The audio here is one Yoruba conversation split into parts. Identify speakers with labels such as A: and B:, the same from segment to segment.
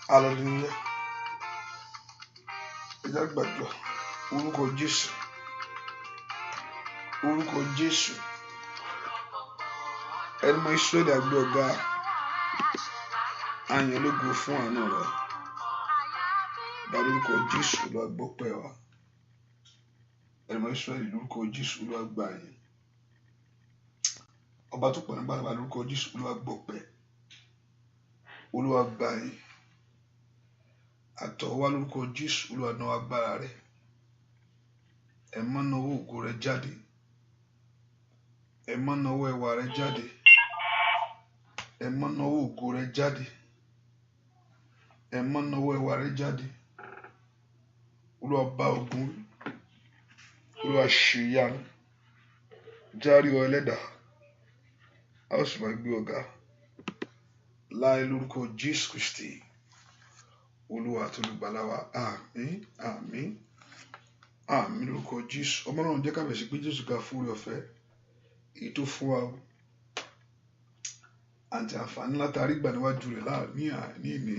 A: Hallelujah. Ẹ jẹ́ gbàdúrà orúkọ Jésù, orúkọ Jésù. Ẹni mọ Ísírẹ́lì àgbẹ̀ ọ̀gá àyàn lógo fún àánú rẹ̀. Bàbá orúkọ Jésù ló gbọ́pẹ́ wa. Ẹni mọ Ísírẹ́lì lórúkọ Jésù ló gbà yín. Ọba tó pọ̀ nígbà tó bá lórúkọ Jésù ló gbọ́pẹ́. Olúwa gbà yín. Àtọ̀wá lórúkọ Jésù Olúwa náà agbára rẹ̀. Ẹ má náwó ògo rẹ̀ jáde. Ẹ má náwó ẹwà rẹ̀ jáde. Ẹ má náwó ògo rẹ̀ jáde. Ẹ má náwó ẹwà rẹ̀ jáde. Olúwa bá ogun wí. Olúwa ṣe ìyanu. Járe ọ Ẹlẹ́dàá. A ó sì máa gbé ọ̀gá láì lórúkọ Jésù Kristi. Olúwa àti olùgbàlà wa, àmín, àmín, àmín lórúkọ Jésù. Ọmọ náà jẹ́ ká bẹ̀rẹ̀ sí pé Jésù ká fún oore ọ̀fẹ́ èyí tó fún wa àti àǹfààní látàrí gbà níwájú rẹ̀ láàrin ìní.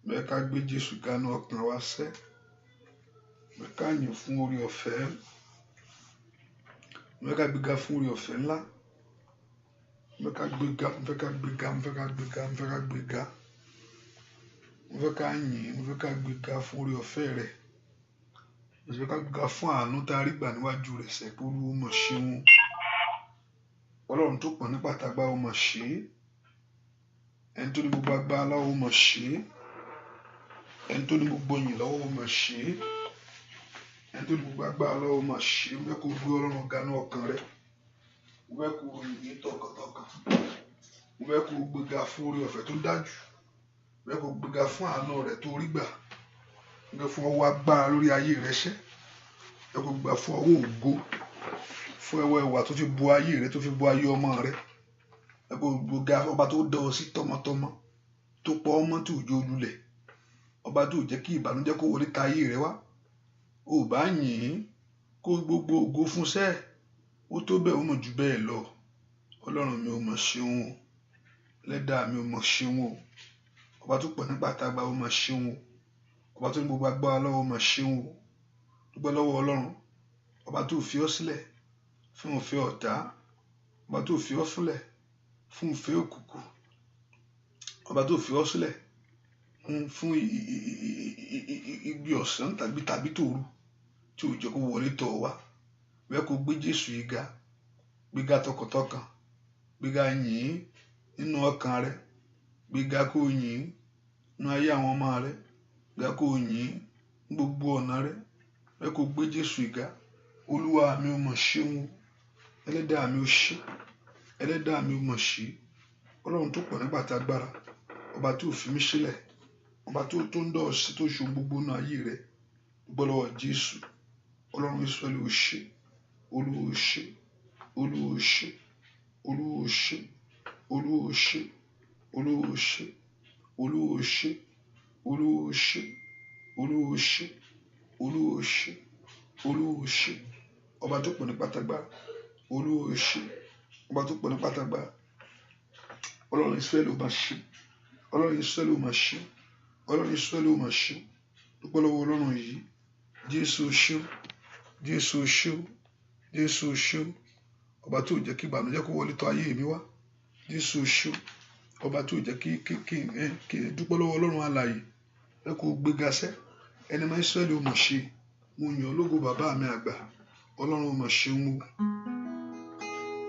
A: Bẹ́ẹ̀ ká gbé Jésù ga ní ọkàn wa sẹ́. Bẹ́ẹ̀ ká yìn fún oore ọ̀fẹ́. Bẹ́ẹ̀ ká gbéga fún oore ọ̀fẹ́ ńlá. Bẹ́ẹ̀ ká gbéga, bẹ́ẹ̀ ká gbéga, bẹ́ẹ̀ ká gbéga, bẹ́ẹ̀ ká gbéga. Mo fẹ́ ká yìn, mo fẹ́ ká gbéga fún oore ọ̀fẹ́ rẹ̀. Mo fẹ́ ká gbéga fún àánú tá a rí gbà níwájú rẹ̀ sẹ́ pé Olúwa mọ̀ ṣeun. Ọlọ́run tó pọ̀ ní pàtàgbà ó mọ̀ ṣe. Ẹni tó ní gbogbo agbára lọ́wọ́ ó mọ̀ ṣe. Ẹni tó ní gbogbo yìn lọ́wọ́ ó mọ̀ ṣe. Ẹni tó ní gbogbo agbára lọ́wọ́ ó mọ̀ ṣe. Mo fẹ́ kó gbé Ọlọ́run ga ní ọkàn rẹ̀. Mo fẹ́ kó yìn tọkàntọkàn. Mo fẹ́ kó gbéga fún oore ọ̀fẹ́ tó dájú. Mo fẹ́ kó gbéga fún àánú rẹ̀ tó rí gbà. Mo fẹ́ fún ọwọ́ agbára lórí ayé rẹ̀ ṣẹ́. Mo fẹ́ kó gbéga fún ọwọ́ ògo. Fún ẹwà ẹwà tó fi bo ayé rẹ̀, tó fi bo ayé ọmọ rẹ̀. Mo fẹ́ kó gbéga ọba tó dá ọ sí tọmọtọmọ. Tó pọ̀ ọmọ tí ò jẹ́ olùlẹ̀. Ọba tó jẹ́ kí ìbànújẹ́ kó wọlé ta ayé rẹ̀ wá. Ó bá yìn kó gbogbo ògo fún sẹ́. Ó tó bẹ́ẹ̀ ó mọ̀ jù bẹ́ẹ̀ lọ. Ọlọ́run mi ò mọ̀ ṣeun o. Ẹlẹ́dàá mi ò mọ̀ ṣeun o. Ọba tó pọ̀ nípa àtàgbà ó mọ̀ ṣeun o. Ọba tó ní gbogbo agbára lọ́wọ́ ó mọ̀ ṣeun o. Dúpẹ́ lọ́wọ́ Ọlọ́run. Ọba tó fi ọ́ sílẹ̀ fún ìfẹ́ ọ̀tá. Ọba tó fi ọ́ sílẹ̀ fún ìfẹ́ òkùnkùn. Ọba tó fi ọ́ sílẹ̀ fún igbe ọ̀sán tàbí tòru tí ò jẹ́ kó wọlé tọ̀ wá. Bẹ́ẹ̀ kó gbé Jésù yìí ga. Gbéga tọkàntọkàn. Gbéga yìn nínú ọkàn rẹ̀. Gbéga kó yìn nínú ayé àwọn ọmọ rẹ̀. Gbéga kó yìn ní gbogbo ọ̀nà rẹ̀. Bẹ́ẹ̀ kó gbé Jésù yìí ga. Olúwa mi ò mọ̀ ṣeun o. Ẹlẹ́dàá mi ò ṣe. Ẹlẹ́dàá mi ò mọ̀ ṣe. Ọlọ́run tó pọ̀ nígbà tá agbára. Ọba tí ò fi mí sílẹ̀. Ọba tó ń dọ̀ sí tó ṣe gbogbo náà ayé rẹ̀. Dúpẹ́ lọ́wọ́ Jésù. Ọlọ́run Ísírẹ́lì ò ṣe. Olúwa ò ṣe. Olúwa ò ṣe. Olúwa ò ṣe. Olúwa ò ṣe. Olúwa ò ṣe. Olúwa ò ṣe. Olúwa ò ṣe. Olúwa ò ṣe. Olúwa ò ṣe. Olúwa ò ṣe. Ọba tó pọ̀ ní pàtàgbà. Olúwa ò ṣe. Ọba tó pọ̀ ní pàtàgbà. Ọlọ́run Ísírẹ́lì ò máa ṣe. Ọlọ́run Ísírẹ́lì ò máa ṣe. Ọlọ́run Ísírẹ́lì ò máa ṣe. Dúpẹ́ lọ́wọ́ Ọlọ́run yìí. Jésù ṣe. Jésù ṣe. Jésù ṣe. Ọba tó jẹ́ kí ìbànújẹ́ kó wọlé tọ̀ ayé mi wá. Jésù ṣe. Ọba tó jẹ́ kí dúpẹ́ lọ́wọ́ Ọlọ́run alààyè. Ẹ kó gbéga sẹ́. Ẹni máa Ísírẹ́lì ò máa ṣe. Mo yàn ológo bàbá mi àgbà. Ọlọ́run ò máa ṣe wọn.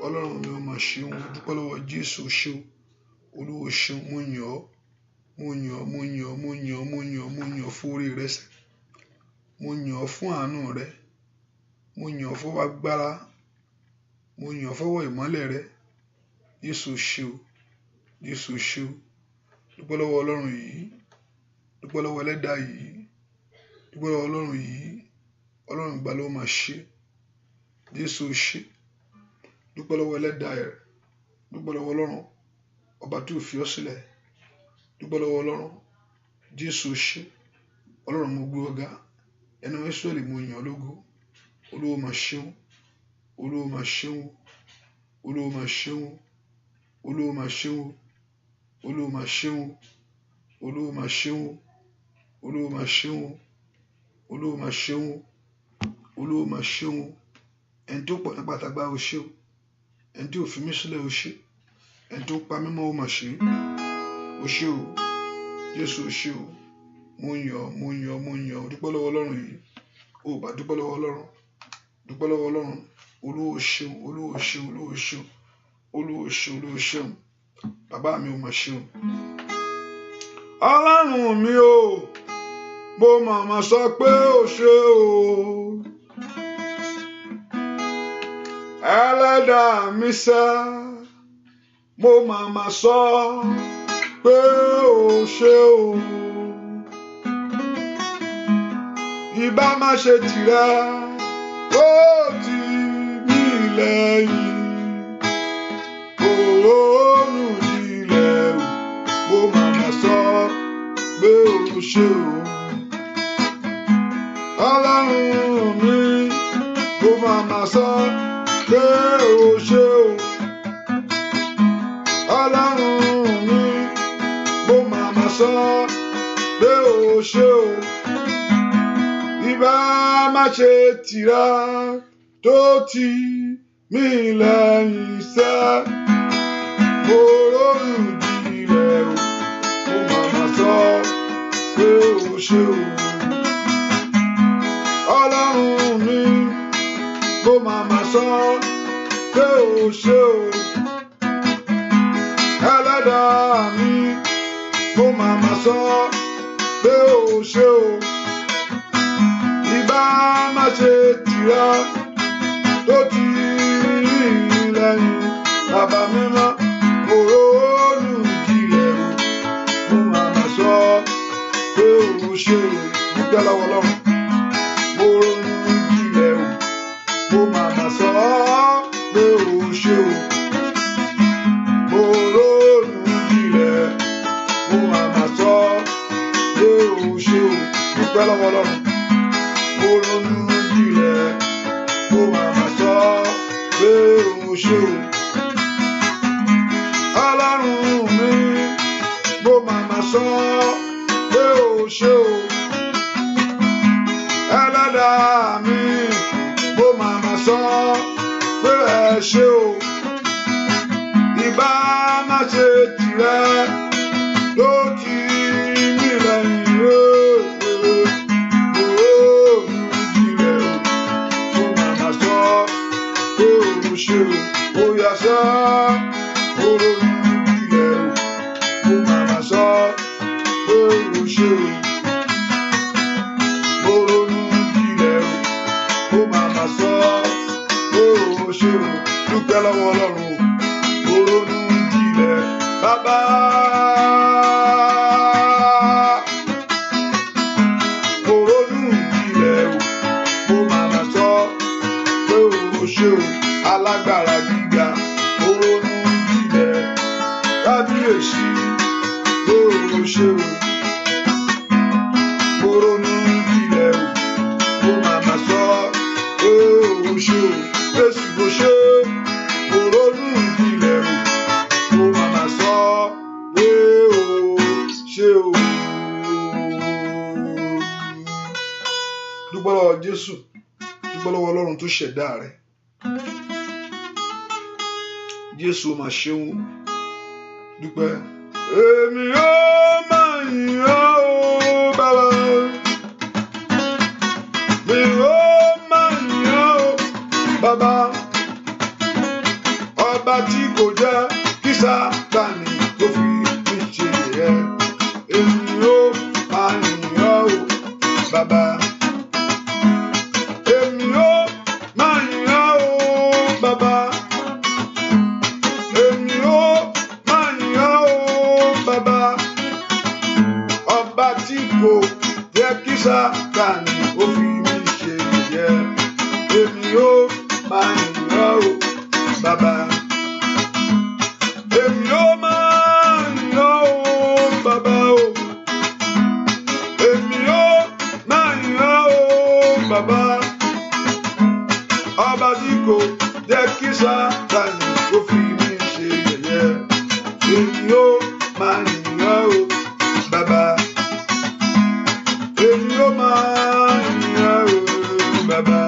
A: Ọlọ́run mi ò máa ṣe wọn. Dúpẹ́ lọ́wọ́ Jésù ṣe. Olúwa ṣe. Mo yàn ọ́. Mo yàn ọ́. Mo yàn ọ́. Mo yàn ọ́. Mo yàn ọ́. Mo yàn ọ́ fún oore rẹ sẹ́. Mo yàn ọ́ fún àánú rẹ. Mo yàn ọ́ fọwọ́ agbára. Mo yàn ọ́ fọwọ́ ìmọ́lẹ̀ rẹ. Jésù ṣe o. Jésù ṣe o. Dúpẹ́ lọ́wọ́ Ọlọ́run yìí. Dúpẹ́ lọ́wọ́ Ẹlẹ́dàá yìí. Dúpẹ́ lọ́wọ́ Ọlọ́run yìí. Ọlọ́run gbà ló máa ṣe. Jésù ṣe. Dúpẹ́ lọ́wọ́ Ẹlẹ́dàá rẹ̀. Dúpẹ́ lọ́wọ́ Ọlọ́run. Ọba tó fi ọ́ sílẹ̀. Dúpẹ́ lọ́wọ́ Ọlọ́run. Jésù ṣe. Ọlọ́run mo gbé ọ ga. Ẹni wọn Ísírẹ́lì mo yàn ọ́ lógo. Olúwa mà ṣeun, Olúwa mà ṣeun, Olúwa mà ṣeun, Olúwa mà ṣeun, Olúwa mà ṣeun, Olúwa mà ṣeun, Olúwa mà ṣeun, Olúwa mà ṣeun, Olúwa mà ṣeun. Ẹni tó pọ̀ nípa tàgbà o ṣé o, ẹni tí ò fi mí sílẹ̀ o ṣé, ẹni tó pa mí mọ́ o mà ṣe o ṣé o, Jésù o ṣé o. Mo yàn, mo yàn, mo yàn. Dúpẹ́ lọ́wọ́ Ọlọ́run yìí. O bá dúpẹ́ lọ́wọ́ Ọlọ́run, dúpẹ́ lọ́wọ́ Ọlọ́run. Olúwa ṣeun, Olúwa ṣeun, Olúwa ṣeun, Olúwa ṣeun, Olúwa ṣeun. Bàbá mi ò mà ṣeun. Ọlọ́run mi o, mo màmá sọ pé o ṣé o. Ẹlẹ́dàá mi sẹ́, mo màmá sọ pé o ṣé o. Ìbá má ṣe tìrẹ ó ti mí lẹ́yìn. Òórùn ilẹ̀ o, mo màmá sọ pé o ṣé o. Ọlọ́run mi, mo màmá sọ pé o ṣé o. Ọlọ́run mi, mo màmá sọ pé o ṣé o. Ìbá má ṣe tìrẹ tó ti mí lẹ́yìn sẹ́. Òórùn ilẹ̀ o, mo màmá sọ pé o ṣé o. Ọlọ́run mi, mo màmá sọ pé o ṣé o. Ẹlẹ́dàá mi, mo màmá sọ pé o ṣé o. Ìbá má ṣe tìrẹ tó ti lẹ́yìn. Bàbá mímọ́, òórùn ilẹ̀ o, mo màmá sọ pé o ṣé o. Dúpẹ́ lọ́wọ́ Ọlọ́run. Òórùn ilẹ̀ o, mo màmá sọ pé o ṣé o. Òórùn ilẹ̀, mo màmá sọ pé o ṣé o. Dúpẹ́ lọ́wọ́ Ọlọ́run. Òórùn ilẹ̀, mo màmá sọ pé o ṣé o. Ọlọ́run mi, mo màmá sọ pé o ṣé o. Ẹlẹ́dàá mi, mo màmá sọ pé ẹ ṣé o. Ìbá má ṣe tìrẹ ló ti mí lẹ́yìn o. Òórùn ilẹ̀ o, mo màmá sọ pé o ṣé o. Ó yá sá. Òórùn ilẹ̀ o, mo màmá sọ pé o ṣé o. Òórùn ilẹ̀ o, mo màmá sọ pé o ṣé o. Dúpẹ́ lọ́wọ́ Ọlọ́run o. Òórùn ilẹ̀, bàbá. Òórùn ilẹ̀ o, mo màmá sọ pé o ṣé o. Alágbára gíga, òórùn ilẹ̀, kábíyèsí pé o ṣé o. Òórùn ilẹ̀ o, mo màmá sọ pé o ṣé o. Jésù bó ṣe. Òórùn ilẹ̀ o, mo màmá sọ pé o ṣé o. Dúpẹ́ lọ́wọ́ Jésù, dúpẹ́ lọ́wọ́ Ọlọ́run tó ṣẹ̀dá rẹ̀. Jésù mà ṣeun. Dúpẹ́. Èmi ó máa yìn ọ́ o bàbá. Mi ó máa yìn ọ́ o bàbá. Ọba tí kò jẹ́ kí Sátánì tó fi mí ṣe yẹ̀yẹ́. Èmi ó máa yìn ọ́ o bàbá. Èmi ó máa yìn ọ́ o bàbá. Èmi ó máa yìn ọ́ o bàbá. Ọba tí kò jẹ́ kí Sátánì ó fi mí ṣe yẹ̀yẹ́. Èmi ó máa yìn ọ́ o bàbá. Èmi ó máa yìn ọ́ o bàbá o. Èmi ó máa yìn ọ́ o bàbá. ọba tí kò jẹ́ kí Sátánì kó fi mí ṣe yẹ̀yẹ́. Èmi ó máa yìn ọ́ o bàbá. Èmi ó máa yìn ọ́ o bàbá.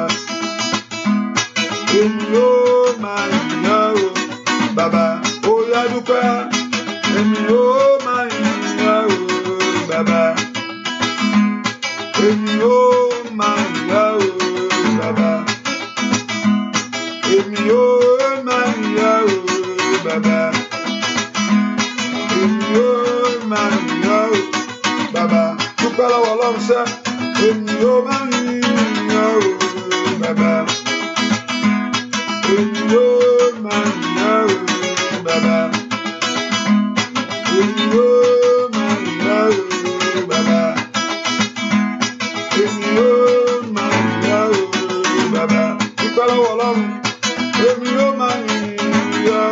A: Èmi ó máa yìn ọ́ o bàbá. Ó yá dúpẹ́. Èmi ó máa yìn ọ́ o bàbá. Èmi ó máa yìn ọ́ o bàbá. Èmi ó máa yìn ọ́ o bàbá. Èmi ó máa yìn ọ́ o bàbá. Dúpẹ́ lọ́wọ́ Ọlọ́run sẹ́. Èmi ó máa yìn ọ́ o bàbá. Èmi ó máa yìn ọ́ o bàbá. Èmi ó máa yìn ọ́ o bàbá. Èmi ó máa yìn ọ́ o bàbá. Dúpẹ́ lọ́wọ́ Ọlọ́run. Èmi ó máa yìn ọ́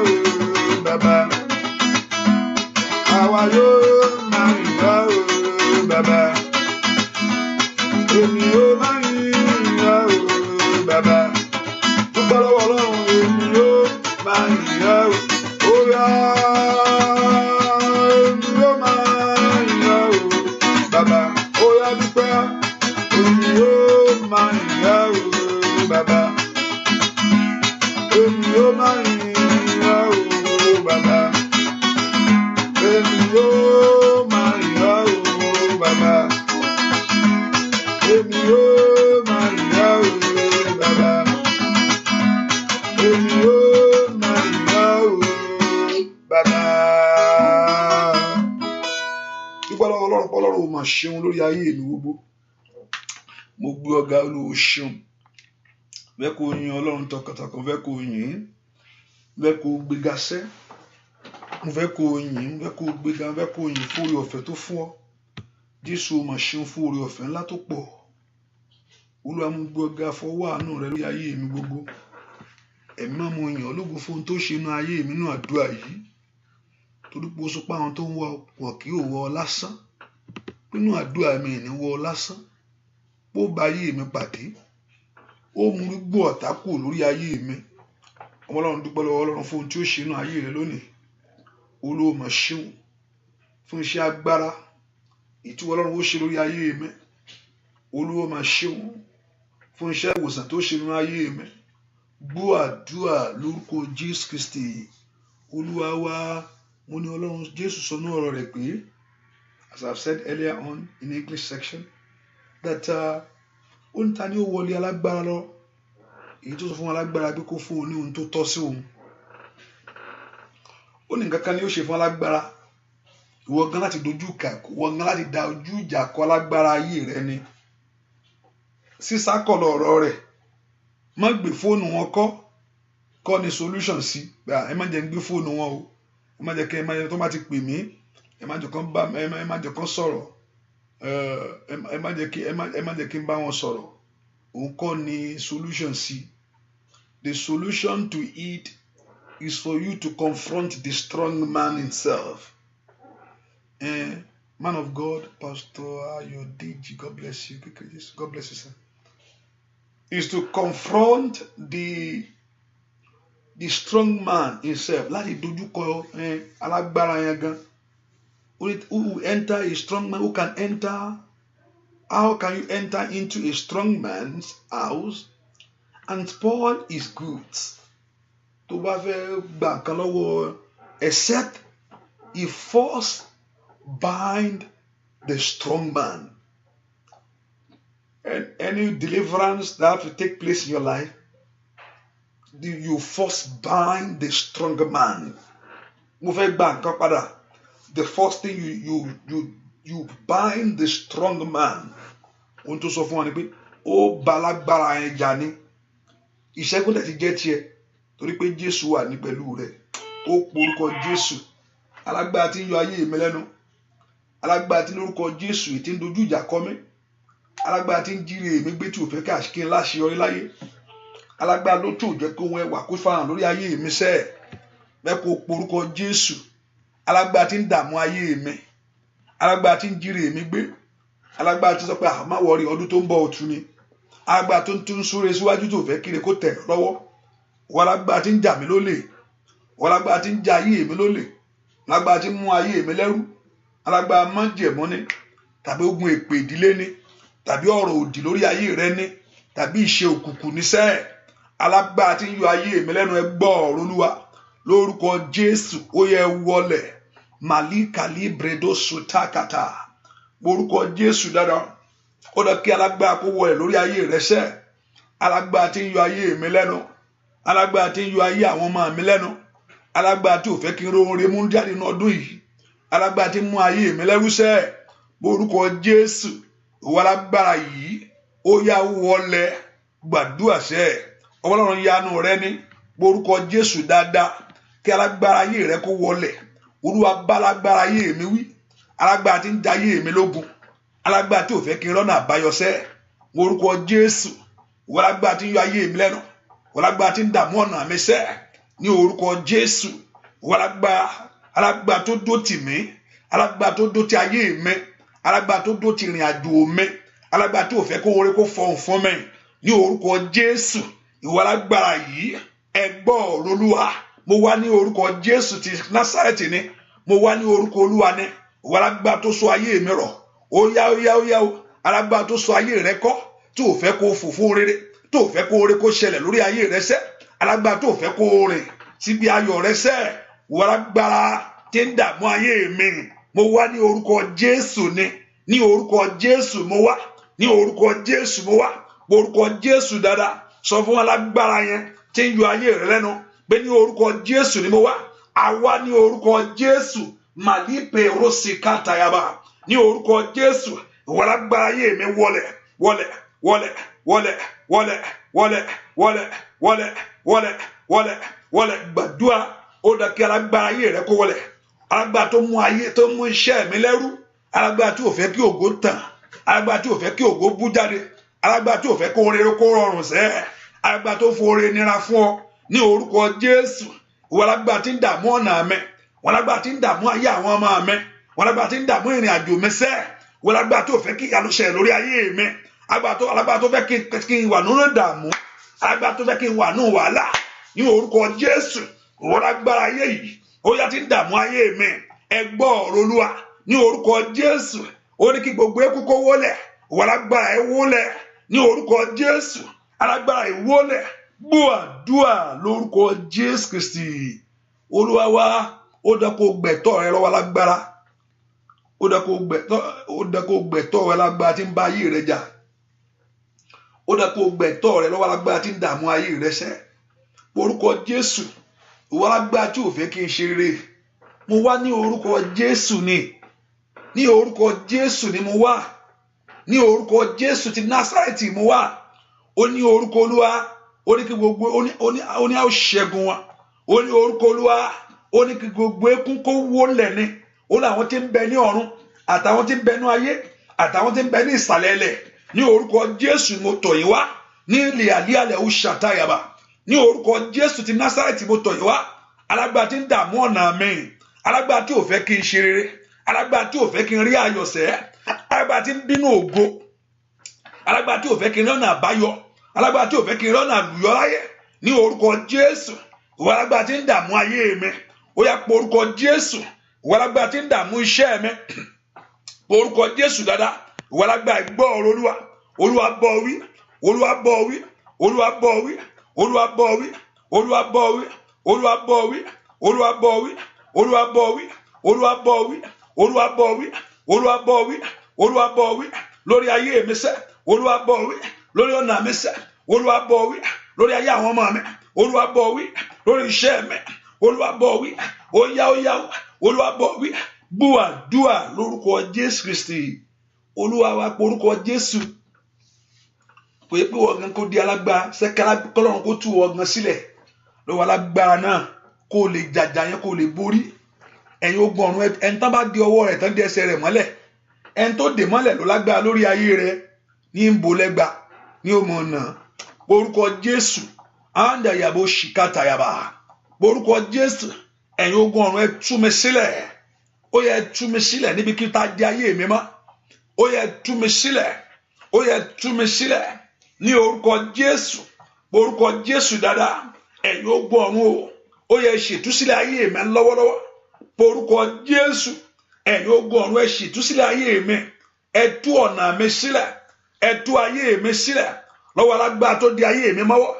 A: o bàbá. Àwa yóò máa yìn ọ́ o bàbá. Èmi ó máa yìn ọ́ o bàbá. Dúpẹ́ lọ́wọ́ Ọlọ́run. Èmi ó máa yìn ọ́ o. Ó yá. Èmi ó máa yìn ọ́ o bàbá. Ó yá dúpẹ́. Èmi ó máa yìn ọ́ o bàbá. Èmi ó máa yìn ọ́ o bàbá. Èmi ó máa yìn ọ́ o bàbá. Èmi ó máa yìn ọ́ o bàbá. Èmi ó máa yìn ọ́ o bàbá. Dúpẹ́ lọ́wọ́ Ọlọ́run pé Ọlọ́run ó máa ṣeun lórí ayé ìlú gbogbo. Mo gbé ọ̀gá Olúwa ṣeun. Fẹ́ kó yin Ọlọ́run tọkàntọkàn, fẹ́ kó yìn, fẹ́ kó gbéga sẹ́. Mo fẹ́ kó yìn, mo fẹ́ kó gbéga, mo fẹ́ kó yìn fún oore ọ̀fẹ́ tó fún ọ. Jésù ó máa ṣeun fún oore ọ̀fẹ́ ńlá tó pọ̀. Olúwa mo gbé ọ̀gá fọwọ́ àánú rẹ lórí ayé mi gbogbo. Ẹ̀mí máa mo yìn ọ́ lógo fún ohun tó ṣe inú ayé mi nínú àdúrà yìí. Torí pé ó sọ pé àwọn tó ń wá wọ̀ kì yóò wọ́ ọ lásán. Nínú àdúrà mi ní wọ́ ọ lásán. Bó bá ayé mi pàdé. Ó mú gbó ọ̀tá kúrò lórí ayé mi. Ọmọ Ọlọ́run dúpẹ́ lọ́wọ́ Ọlọ́run fún ohun tí ó ṣe inú ayé rẹ lónìí. Olúwa máa ṣeun fún iṣẹ́ agbára ìtú Ọlọ́run ó ṣe lórí ayé mi. Olúwa máa ṣeun fún iṣẹ́ ìwòsàn tó ṣe nínú ayé mi. Gbọ́ àdúrà lórúkọ Jésù Kristi. Olúwa wa, mo ní Ọlọ́run Jésù sọ ní ọ̀rọ̀ rẹ̀ pé, as I've said earlier on in the English section, that ó ní ta ni ó wọlé alágbára lọ. Èyí tó sọ fún alágbára pé kó fún òun ní ohun tó tọ́ sí òun. Ó ní nǹkan kan ni ó ṣe fún alágbára. Ìwọ gan láti dojú ìjà kọ, ìwọ gan láti da ojú ìjà kọ alágbára ayé rẹ ni. Sísá kọ̀ lọ̀rọ̀ rẹ̀. Má gbé fóònù wọn kọ́ ni solution sí. Ẹ má jẹ́ ń gbé fóònù wọn o. Ẹ má jẹ́ kí tó bá ti pè mí, ẹ má jẹ́ kán sọ̀rọ̀. Ẹ má jẹ́ kí n bá wọn sọ̀rọ̀. Òun kọ́ ni solution sí. The solution to it is for you to confront the strong man himself. Man of God, Pastor Ayodeji, God bless you. God bless you, sir. Is to confront the strong man himself. Láti dojú kọ alágbára yẹn gan. Who will enter a strong man? Who can enter? How can you enter into a strong man's house and spoil his goods? Tó bá fẹ́ gbà kan lọ́wọ́, except he first bind the strong man. And any deliverance that have to take place in your life, you first bind the stronger man. Mo fẹ́ gbà nǹkan padà. The first thing you bind the strong man. Ohun tó sọ fún wa ni pé ó balagbára yẹn jà ní. Ìṣẹ́gun tẹ̀ ti jẹ́ tiẹ̀ torí pé Jésù wà ní pẹ̀lú rẹ̀. Ó porúkọ Jésù. Alágbára tí ń yọ ayé mi lẹ́nu. Alágbára tí lórúkọ Jésù tí ń dojú ìjà kọ mí. Alágbára tí ń jíire mi gbé tí ò fẹ́ kí n láṣeyọrí láyé. Alágbára ló tó jẹ́ kó wọn ẹwà kó fàhàn lórí ayé mi sẹ́ẹ̀. Bẹ́ẹ̀ kó porúkọ Jésù. Alágbára tí ń dààmú ayé mi. Alágbára tí ń jíire mi gbé. Alágbára tí sọ pé má wọrí ọdún tó ń bọ̀ ọ̀tun ni. agbára tó ń tún súre síwájú tó fẹ́ kiri kó tẹ̀ lọ́wọ́ wọ́n lágbára tí ń jà mí lólè wọ́n lágbára tí ń jà ayé mi lólè lágbára tí ń mú ayé mi lẹ́rú alágbára májẹ̀mú ni tàbí ogun èpè ìdílé ni tàbí ọ̀rọ̀ òdì lórí ayé rẹ ni tàbí ìṣe òkùnkùn níṣẹ́ alágbára tí ń yọ ayé mi lẹ́nu ẹ gbọ́ ọ̀rọ̀ Olúwa lórúkọ Jésù ó yẹ wọlẹ̀ màlíkàlí bredo sutakata lórúkọ Jésù dáadáa ó dọ̀ kí alágbára kó wọlẹ̀ lórí ayé rẹ sẹ́ alágbára tí ń yọ ayé mi lẹ́nu alágbára tí ń yọ ayé àwọn ọmọ mi lẹ́nu alágbára tí ò fẹ́ kí n róore mú jáde ní ọdún yìí alágbára tí ń mú ayé mi lẹ́rú sẹ́ lórúkọ Jésù ìwọ alágbára yìí ó yá wọlẹ̀ gbàdúrà sẹ́ Ọlọ́run yanu rẹ ní lórúkọ Jésù dáadáa kí alágbára ayé rẹ kó wọlẹ̀ Olúwa bá alágbára ayé mi wí alágbára tí ń da ayé mi lógun alágbára tí ò fẹ́ kí n rọ́nà àbáyọ sẹ́ lórúkọ Jésù ìwọ alágbára tí ń yọ ayé mi lẹ́nu ìwọ alágbára tí ń dààmú ọ̀nà mi sẹ́ ní orúkọ Jésù ìwọ alágbára tó dó tì mí alágbára tó dó tì ayé mi alágbára tó dó tì ìrìn àjò mi alágbára tí ò fẹ́ kó oore kó fọhùn fún mi ní orúkọ Jésù ìwọ alágbára yìí ẹ gbọ́ ọ̀rọ̀ Olúwa mo wá ní orúkọ Jésù ti Násárẹ́tì ni mo wá ní orúkọ Olúwa ni ìwọ alágbára tó so ayé mi rọ̀ ó yá alágbára tó so ayé rẹ kọ́ tí ò fẹ́ kó fò fún rere tí ò fẹ́ kó oore kó ṣẹlẹ̀ lórí ayé rẹ sẹ́ alágbára tó fẹ́ kó rìn síbi ayọ̀ rẹ sẹ́ ìwọ alágbára tí ń dààmú ayé mi mo wá ní orúkọ Jésù ni ní orúkọ Jésù mo wá ní orúkọ Jésù mo wá orúkọ Jésù dáadáa sọ fún alágbára yẹn tí ń yọ ayé rẹ lẹ́nu pé ní orúkọ Jésù ni mo wá àwa ní orúkọ Jésù màlípè rosikatayaba ní orúkọ Jésù ìwọ alágbára ayé mi wọlẹ̀ wọlẹ̀ wọlẹ̀ wọlẹ̀ wọlẹ̀ wọlẹ̀ wọlẹ̀ wọlẹ̀ wọlẹ̀ wọlẹ̀ wọlẹ̀ gbàdúrà ó dà kí alágbára ayé rẹ kó wọlẹ̀ alágbára tó mú ayé tó mú iṣẹ́ mi lẹ́rú alágbára tí ò fẹ́ kí ògo tàn alágbára tí ò fẹ́ kí ògo bú jáde alágbára tí ò fẹ́ kó rere kó rọrùn sẹ́ alágbára tó fòrè nira fún ọ ní orúkọ Jésù ìwọ alágbára tí ń dààmú ọ̀nà mi wọn alágbára tí ń dààmú ayé àwọn ọmọ mi wọn alágbára tí ń dààmú ìrìn àjò mi sẹ́ wọn alágbára tó fẹ́ kí ìyanu ṣẹlẹ̀ lórí ayé mi alágbára tó fẹ́ kí n wà nínú ìdààmú alágbára tó fẹ́ kí n wà nínú wàhálà ní orúkọ Jésù ìwọ alágbára ayé yìí ó yá tí ń dààmú ayé mi ẹ gbọ́ ọ̀rọ̀ Olúwa ní orúkọ Jésù ó ní kí gbogbo eku kó wólẹ̀ ìwọ alágbára ẹ wólẹ̀ ní orúkọ Jésù alágbára ẹ wólẹ̀ gbọ́ àdúrà lórúkọ Jésù Kristi Olúwa wa ó dá kó gbẹ̀tọ́ rẹ lọ́wọ́ alágbára ó dá kó gbẹ̀tọ́ rẹ lágbára tí ń bá ayé rẹ jà ó dá kó gbẹ̀tọ́ rẹ lọ́wọ́ alágbára tí ń dààmú ayé rẹ sẹ́ orúkọ Jésù ìwọ alágbára tí ò fẹ́ kí n ṣe rere mo wá ní orúkọ Jésù ní orúkọ Jésù ni mo wá ní orúkọ Jésù ti Násárẹ́tì mo wá ó ní orúkọ Olúwa ó ní kí gbogbo ó ní a ó ṣẹ́gun wa ó ní orúkọ Olúwa ó ní kí gbogbo ekún kó wólẹ̀ ni ó ní àwọn tí ń bẹ ní ọ̀run àtàwọn tí ń bẹ ní ayé àtàwọn tí ń bẹ ní ìsàlẹ̀ ilẹ̀ ní orúkọ Jésù mo tọ̀ yín wá ní ilẹ̀ àlíàlẹ̀ ó ṣàtàyàbà ní orúkọ Jésù ti Násárẹ́tì mo tọ̀ yín wá alágbára tí ń dààmú ọ̀nà mi alágbára tí ò fẹ́ kí n ṣe rere alágbára tí ò fẹ́ kí n rí ayọ̀ sẹ́ alágbára tí ń bínú ògo alágbára tí ò fẹ́ kí n rọ́nà àbáyọ alágbára tí ò fẹ́ kí n rọ́nà àlùyọ láyé ní orúkọ Jésù ìwọ alágbára tí ń dààmú ayé mi ó yá pé orúkọ Jésù ìwọ alágbára tí ń dààmú iṣẹ́ mi orúkọ Jésù dáadáa ìwọ alágbára gbọ́ ọ̀rọ̀ Olúwa Olúwa bọ́ wí Olúwa bọ́ wí Olúwa bọ́ wí Olúwa bọ́ wí Olúwa bọ́ wí Olúwa bọ́ wí Olúwa bọ́ wí Olúwa bọ́ wí Olúwa bọ́ wí Olúwa bọ́ wí Olúwa bọ́ wí Olúwa bọ́ wí lórí ayé mi sẹ́ Olúwa bọ́ wí lórí ọ̀nà mi sẹ́ Olúwa bọ́ wí lórí ayé àwọn ọmọ mi Olúwa bọ́ wí lórí iṣẹ́ mi Olúwa bọ́ wí ó yá Olúwa bọ́ wí gbọ́ àdúrà lórúkọ Jésù Kristi Olúwa wa pé orúkọ Jésù pé wọ́n gan kó di alágbára sẹ́kẹ́lá kọ́lọ́run kó tú wọ́n gan sílẹ̀ lọ́wọ́ alágbára náà kó lè jàjà yẹn kó lè borí ẹ̀yin ogun ọ̀run ẹni tán bá di ọwọ́ rẹ̀ tán di ẹsẹ̀ rẹ̀ mọ́lẹ̀ ẹni tó dè mọ́lẹ̀ ló lágbára lórí ayé rẹ̀ ní ń bo lẹ́gba ní òmò náà orúkọ Jésù áńdà yàbò ṣìkàtà yàbà orúkọ Jésù ẹ̀yin ogun ọ̀run ẹ tú mi sílẹ̀ ó yẹ tú mi sílẹ̀ níbi kí tá di ayé mi mọ́ ó yẹ tú mi sílẹ̀ ó yẹ tú mi sílẹ̀ ní orúkọ Jésù dáadáa ẹ̀yin ogun ọ̀run o ó yẹ ṣètúsílẹ̀ ayé mi lọ́wọ́lọ́wọ́ orúkọ Jésù ẹ̀yin ogun ọ̀run ẹ ṣètúsílẹ̀ ayé mi ẹ tú ọ̀nà mi sílẹ̀ ẹ tú ayé mi sílẹ̀ lọ́wọ́ alágbára tó di ayé mi mọ́wọ́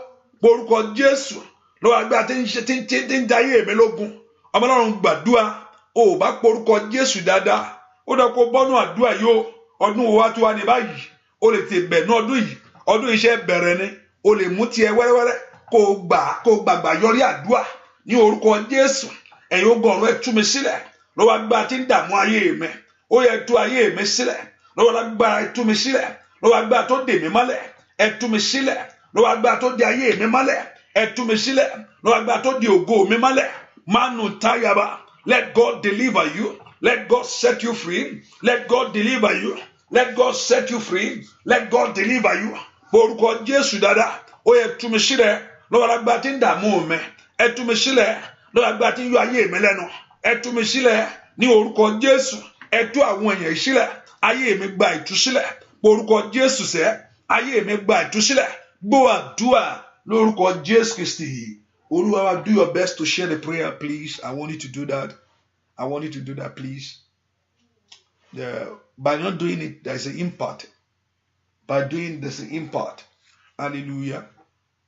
A: orúkọ Jésù lọ́wọ́ alágbára tí ń da ayé mi lógun ọmọ Ọlọ́run gbàdúrà o bá porúkọ Jésù dáadáa ó dọ̀ kó bọ́nú àdúrà yìí o ọdún wo wá tó wá ní báyìí o lè ti bẹ̀ ní ọdún iṣẹ́ bẹ̀rẹ̀ ni o lè mú tiẹ̀ wẹ́rẹ́wẹ́rẹ́ kó gbàgbà yọrí àdúrà ní orúkọ Jésù ẹ̀yin ogun ọ̀run ẹ tú mi sílẹ̀ lọ́wọ́ agbára tí ń dààmú ayé mi ó yẹ tú ayé mi sílẹ̀ lọ́wọ́ agbára ẹ tú mi sílẹ̀ lọ́wọ́ agbára tó dè mí mọ́lẹ̀ ẹ tú mi sílẹ̀ lọ́wọ́ agbára tó di ayé mi mọ́lẹ̀ ẹ tú mi sílẹ̀ lọ́wọ́ agbára tó di ògo mi mọ́lẹ̀ manu tayaba let God deliver you let God set you free let God deliver you let God set you free let God deliver you orúkọ Jésù dáadáa ó yẹ tú mi sílẹ̀ lọ́wọ́ agbára tí ń dààmú mi ẹ tú mi sílẹ̀ lọ́wọ́ agbára tí ń yọ ayé mi lẹ́nu ẹ tú mi sílẹ̀ ní orúkọ Jésù ẹ tú àwọn èèyàn sílẹ̀ ayé mi gba ìtúsílẹ̀ orúkọ Jésù sẹ́ ayé mi gba ìtúsílẹ̀ gbọ́ àdúrà lórúkọ Jésù Kristi Olúwa. Do your best to share the prayer, please. I want you to do that. I want you to do that, please. By not doing it, there's an impact. By doing, there's an impact. Hallelujah.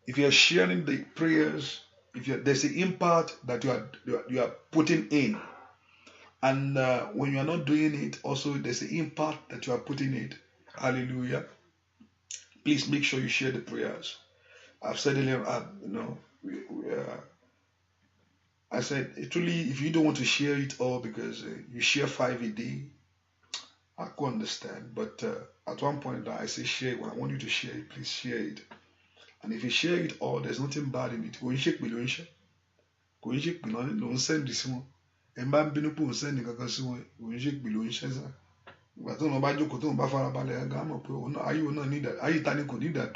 A: If you're sharing the prayers, there's an impact that you are putting in. And when you are not doing it, also there's an impact that you are putting in. Hallelujah. Please make sure you share the prayers. I've said earlier, I said, truly, if you don't want to share it all because you share 5 a day, I could understand. But at one point, I say share. When I want you to share it, please share it. And if you share it all, there's nothing bad in it. Go and shake me, don't share. Go and shake me, don't send this one. And I'm being able to send the Kakasuan. Go and shake me, don't share. But don't know about you, don't buffer about the Gamma. I will not need that. I tani could need that.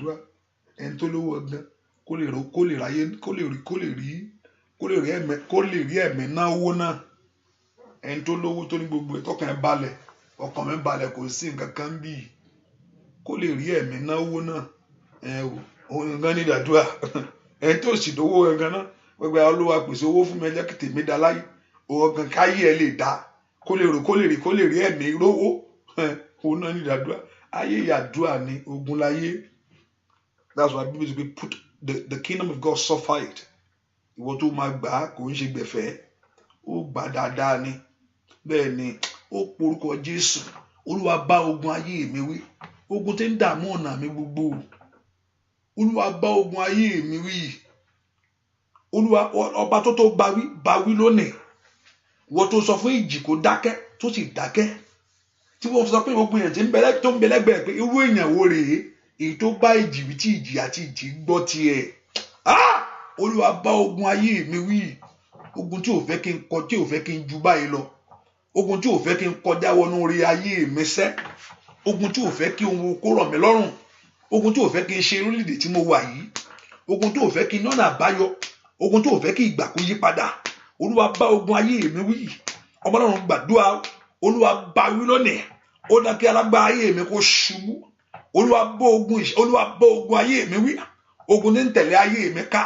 A: And to lower the Koli Ryan, Koli rí ẹ̀mí náwó náà ẹni tó lówó tó ní gbogbo ìtọ́kàn ẹ̀ balẹ̀ ọkàn mi balẹ̀ kò sí nǹkan kan bí kó lè rí ẹ̀mí náwó náà òun gan ní ìdádúrà ẹni tó sì dówó gangan náà gbogbo Olúwa pèsè owó fún mi ẹjẹ́ kìtì mi dá láyé òun gan káyé ẹ lè dá kó lè rí ẹ̀mí rówó òun náà ní ìdádúrà ayé ìyàdúrà ní ogun láyé. That's why people say put the kingdom of God suffer it. Ìwọ tó máa gbà á kò ń ṣe gbẹ̀fẹ́ ó gbà dáadáa ni bẹ́ẹ̀ ni ó porúkọ Jésù Olúwa bá ogun ayé mi wí ogun tí ń dààmú ọ̀nà mi gbogbo Olúwa bá ogun ayé mi wí Olúwa ọba tó bá wí lónìí ìwọ tó sọ fún ìjì kó dákẹ́ tó sì dákẹ́ tí wọ́n sọ pé gbogbo èèyàn tó ń bẹ lẹ́gbẹ̀ẹ́ pé irú èèyàn wo rèé èyí tó bá ìjì wí tí ìjì àti ìjì gbọ́ tiẹ̀ Olúwa bá ogun ayé mi wí ogun tí ò fẹ́ kí n kọ tí ò fẹ́ kí n ju báyìí lọ ogun tí ò fẹ́ kí n kọjá wọnú orí ayé mi sẹ́ ogun tí ò fẹ́ kí n wo kó rọ̀ mí lọ́rùn ogun tí ò fẹ́ kí n ṣe orílẹ̀-èdè tí mo wà yìí ogun tí ò fẹ́ kí n nọ́nà àbáyọ ogun tí ò fẹ́ kí ìgbà kó yí padà Olúwa bá ogun ayé mi wí ọmọ Ọlọ́run gbàdúrà Olúwa bá wí lónìí ó dá kí alágbára ayé mi kó ṣubú Olúwa bá ogun ayé mi wí ogun tí ń tẹ̀lé ayé mi ká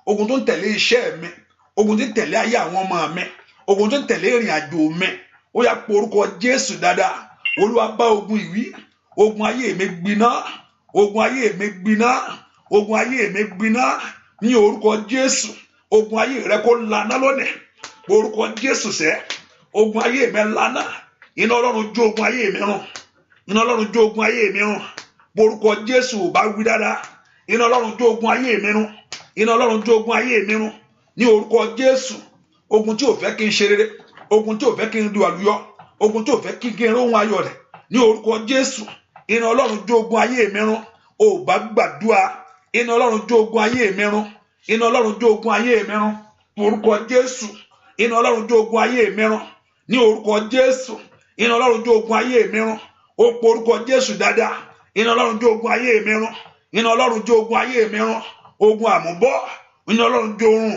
A: ogun tó ń tẹ̀lé iṣẹ́ mi ogun tí ń tẹ̀lé ayé àwọn ọmọ mi ogun tó ń tẹ̀lé ìrìn àjò mi ó yá porúkọ Jésù dáadáa Olúwa bá ogun ìwí ogun ayé mi gbiná ogun ayé mi gbiná ogun ayé mi gbiná ní orúkọ Jésù ogun ayé rẹ kó lànà lónìí orúkọ Jésù sẹ́ ogun ayé mi lànà iná Ọlọ́run jó ogun ayé mi run iná Ọlọ́run jó ogun ayé mi run orúkọ Jésù bá wí dáadáa iná Ọlọ́run jó ogun ayé mi run iná Ọlọ́run jó ogun ayé mi run ní orúkọ Jésù ogun tí ò fẹ́ kí n ṣe rere ogun tí ò fẹ́ kí n du àlùyọ ogun tí ò fẹ́ kí n róhun ayọ̀ rẹ̀ ní orúkọ Jésù iná Ọlọ́run jó ogun ayé mi run ò bá gbàdúrà iná Ọlọ́run jó ogun ayé mi run iná Ọlọ́run jó ogun ayé mi run orúkọ Jésù iná Ọlọ́run jó ogun ayé mi run ní orúkọ Jésù iná Ọlọ́run jó ogun ayé mi run ó porúkọ Jésù dáadáa iná Ọlọ́run jó ogun ayé mi run iná Ọlọ́run jó ogun ayé mi run ogun àmúbọ̀ iná Ọlọ́run jó run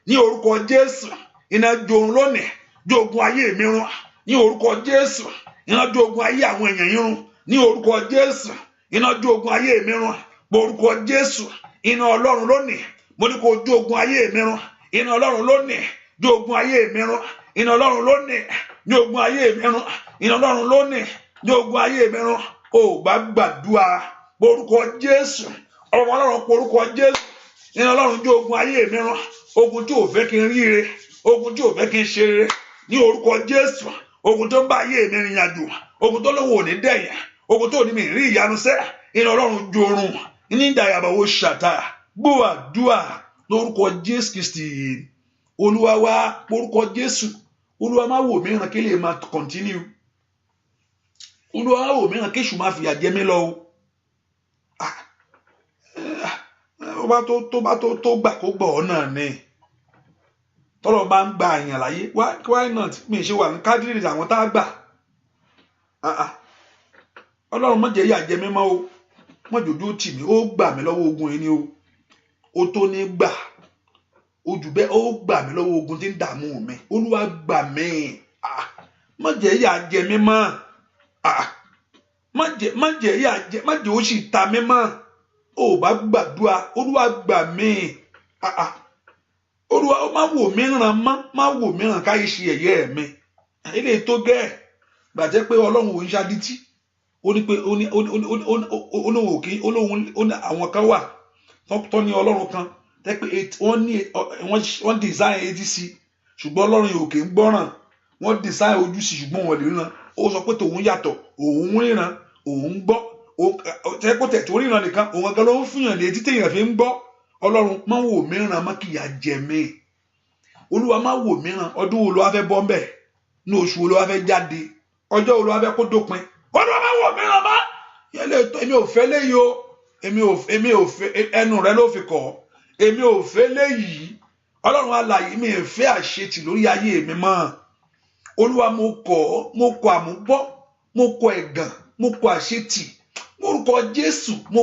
A: ní orúkọ Jésù iná jó run lónìí jó ogun ayé mi run ní orúkọ Jésù iná jó ogun ayé àwọn èèyàn yín run ní orúkọ Jésù iná jó ogun ayé mi run Orúkọ Jésù, iná Ọlọ́run lónìí, mo ní kó jó ogun ayé mi run. Iná Ọlọ́run lónìí, jó ogun ayé mi run. Iná Ọlọ́run lónìí, jó ogun ayé mi run. Iná Ọlọ́run lónìí, jó ogun ayé mi run. Ó bá gbàdúrà orúkọ Jésù, ọmọ Ọlọ́run orúkọ Jésù. Iná Ọlọ́run jó ogun ayé mi run. Ogun tí ò fẹ́ kí n rí ire, ogun tí ò fẹ́ kí n ṣe rere, ní orúkọ Jésù. Ogun tó ń bá ayé mi rìn àjò, ogun tó lóun ò ní dẹ̀yìn, ogun tó ní mi rí ìyanu sẹ́. Iná Ọlọ́run jorun ní ìdàyàbàwò ṣàtà. Gbọ́ àdúrà lórúkọ Jésù Kristi Olúwa wa. Orúkọ Jésù, Olúwa má wò mí ràn kí lè máa continue. Olúwa má wò mí ràn kí èṣù máa fìyà jẹ mí lọ o. Tó bá tó gbà kó gbọ́ ọ náà ni. Tọ́lọ́ bá ń gba àyàn láyé, why not? Mi ṣe wà ní kádìrì àwọn tá a gbà. Ọlọ́run má jẹ́ ìyà jẹ mí mọ́ o. Má jòjú tì mí, ó gbà mí lọ́wọ́ ogun yìí ni o. Ó tó ní gbà. Ó jù bẹ́ẹ̀, ó gbà mí lọ́wọ́ ogun tí ń dààmú mi. Olúwa gbà mí. Má jẹ́ ìyà jẹ mí mọ́. Má jẹ́ ìyà jẹ, má jẹ́ ó sì ta mí mọ́. Ó bá gbàdúrà, Olúwa gbà mí. Olúwa ó má wò mí ràn mọ́, má wò mí ràn káyé ṣe ẹ̀yẹ́ mi. Ilé tó gẹ́ gbàjẹ́ pé Ọlọ́run ò ń ṣadítí. Ó ní pé olóhùn òkè, olóhùn àwọn kan wà tó ní Ọlọ́run kan tẹ́ pé wọ́n design etí sí, ṣùgbọ́n Ọlọ́run òkè ń gbọ́ràn. Wọ́n design ojú sí, ṣùgbọ́n wọn lè ríran. Ó sọ pé tòun yàtọ̀, òun ríran, òun gbọ́. Tẹ́ pé tẹ̀ tó ríran nìkan, òun kan ló ń fìyàn létí téèyàn fi ń gbọ́. Ọlọ́run má wò mí ràn má kìyà jẹ mí. Olúwa má wò mí ràn. Ọdún wo ló wá fẹ́ bọ́ mbẹ̀? Ní oṣù wo ló wá fẹ́ jáde? Ọjọ́ wo ló wá fẹ́ kó dópin? Olúwa má wò mí ràn má. Èmi ò fẹ́ léyìí o. Èmi ò fẹ́, ẹnu rẹ ló fi kọ̀. Èmi ò fẹ́ léyìí. Ọlọ́run alààyè, mi ò fẹ́ àṣetì lórí ayé mi mọ́. Olúwa mo kọ̀ àmúbọ́, mo kọ̀ ẹ̀gàn, mo kọ̀ àṣetì. Orúkọ Jésù, mo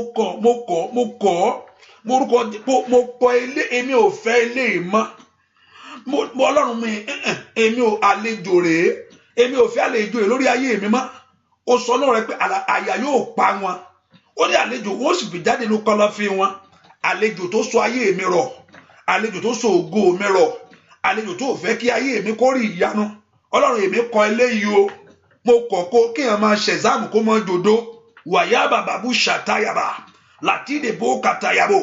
A: kọ̀ ilé, èmi ò fẹ́ ilé mọ́. Ọlọ́run mi, èmi ò àlejò rèé. Èmi ò fẹ́ àlejò rèé lórí ayé mi mọ́. Ó sọ náà rẹ pé àyà yóò pa wọn. Ó ní àlejò wọn ó sì fi jáde ló kọ̀lọ̀fín wọn. Àlejò tó sọ ayé mi rọ̀, àlejò tó sọ ògo mi rọ̀, àlejò tó fẹ́ kí ayé mi kó rí ìyanu. Ọlọ́run èmi kọ̀ eléyìí o. Mo kọ̀ kó kéèyàn máa ṣẹ̀záàmù kó máa jòdó. Wàyà bàbàbù ṣàtàyàbà làtìdè bó kàtàyàbò.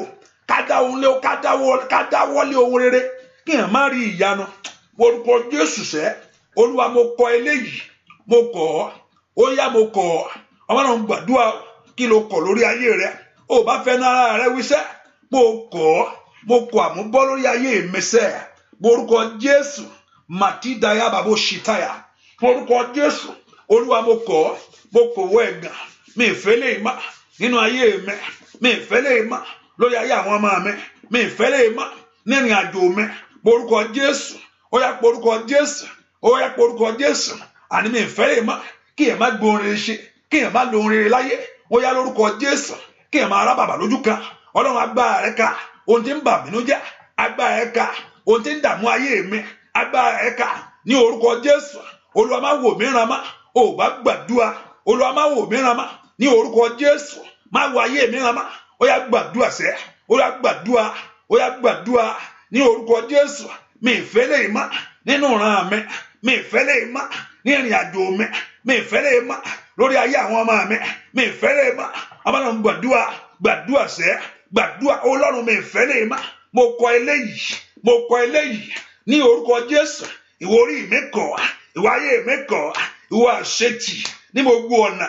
A: Kádáwọ́lé ohun rere kéèyàn má rí ìyanu. Orúkọ Jésù sẹ́, Olúwa mo kọ̀ eléyìí. Mo kọ̀ ọ́. Ó yá mo kọ̀ ọ́. Ọlọ́run gbàdúrà kí ló kọ̀ lórí ayé rẹ. Ó bá fẹ́ náà rẹ wíṣẹ́. Mo kọ̀ ọ́. Mo kọ̀ àmúbọ́ lórí ayé mi sẹ́. Orúkọ Jésù màtídàyà bàbá ṣìtáyà. Orúkọ Jésù, Olúwa mo kọ̀ ọ́. Mo kọ̀ wọ ẹ̀gàn. Mi ìfẹ́ lè má nínú ayé mi. Mi ìfẹ́ lè má lórí ayé àwọn ọmọ mi. Mi ìfẹ́ lè má nínú àjò mi. Orúkọ Jésù, ó yá orúkọ Jésù, ó yá orúkọ Jésù. Àní mi ìfẹ́ lè má kí ẹ̀ má gbóhùn rere ṣe, kí ẹ̀ má lo ohun rere láyé. Ó yá lórúkọ Jésù, kí ẹ̀ má rá bàbà lójú kan. Ọlọ́run agbára rẹ ká ohun tí ń bà mí nínú jẹ́. Agbára rẹ ká ohun tí ń dààmú ayé mi. Agbára rẹ ká ní orúkọ Jésù. Olúwa má wò mí ràn má. Ó bá gbàdúrà. Olúwa má wò mí ràn má. Ní orúkọ Jésù, má wo ayé mi ràn má. Ó yá gbàdúrà sẹ́. Ó yá gbàdúrà. Ó yá gbàdúrà ní orúkọ Jésù. Mi ìfẹ́ lè má nínú ìran mi. Mi ìfẹ́ lè má ní ìrìn àjò mi. Mi ìfẹ́ lè má lórí ayé àwọn ọmọ mi. Mi ìfẹ́ lè má. Ọlọ́run gbàdúrà sẹ́. Gbàdúrà Ọlọ́run, mi ìfẹ́ lè má. Mo kọ̀ eléyìí. Mo kọ̀ eléyìí ní orúkọ Jésù. Ìwọ orí mi kọ̀. Ìwọ ayé mi kọ̀. Ìwọ àṣetì ní gbogbo ọ̀nà.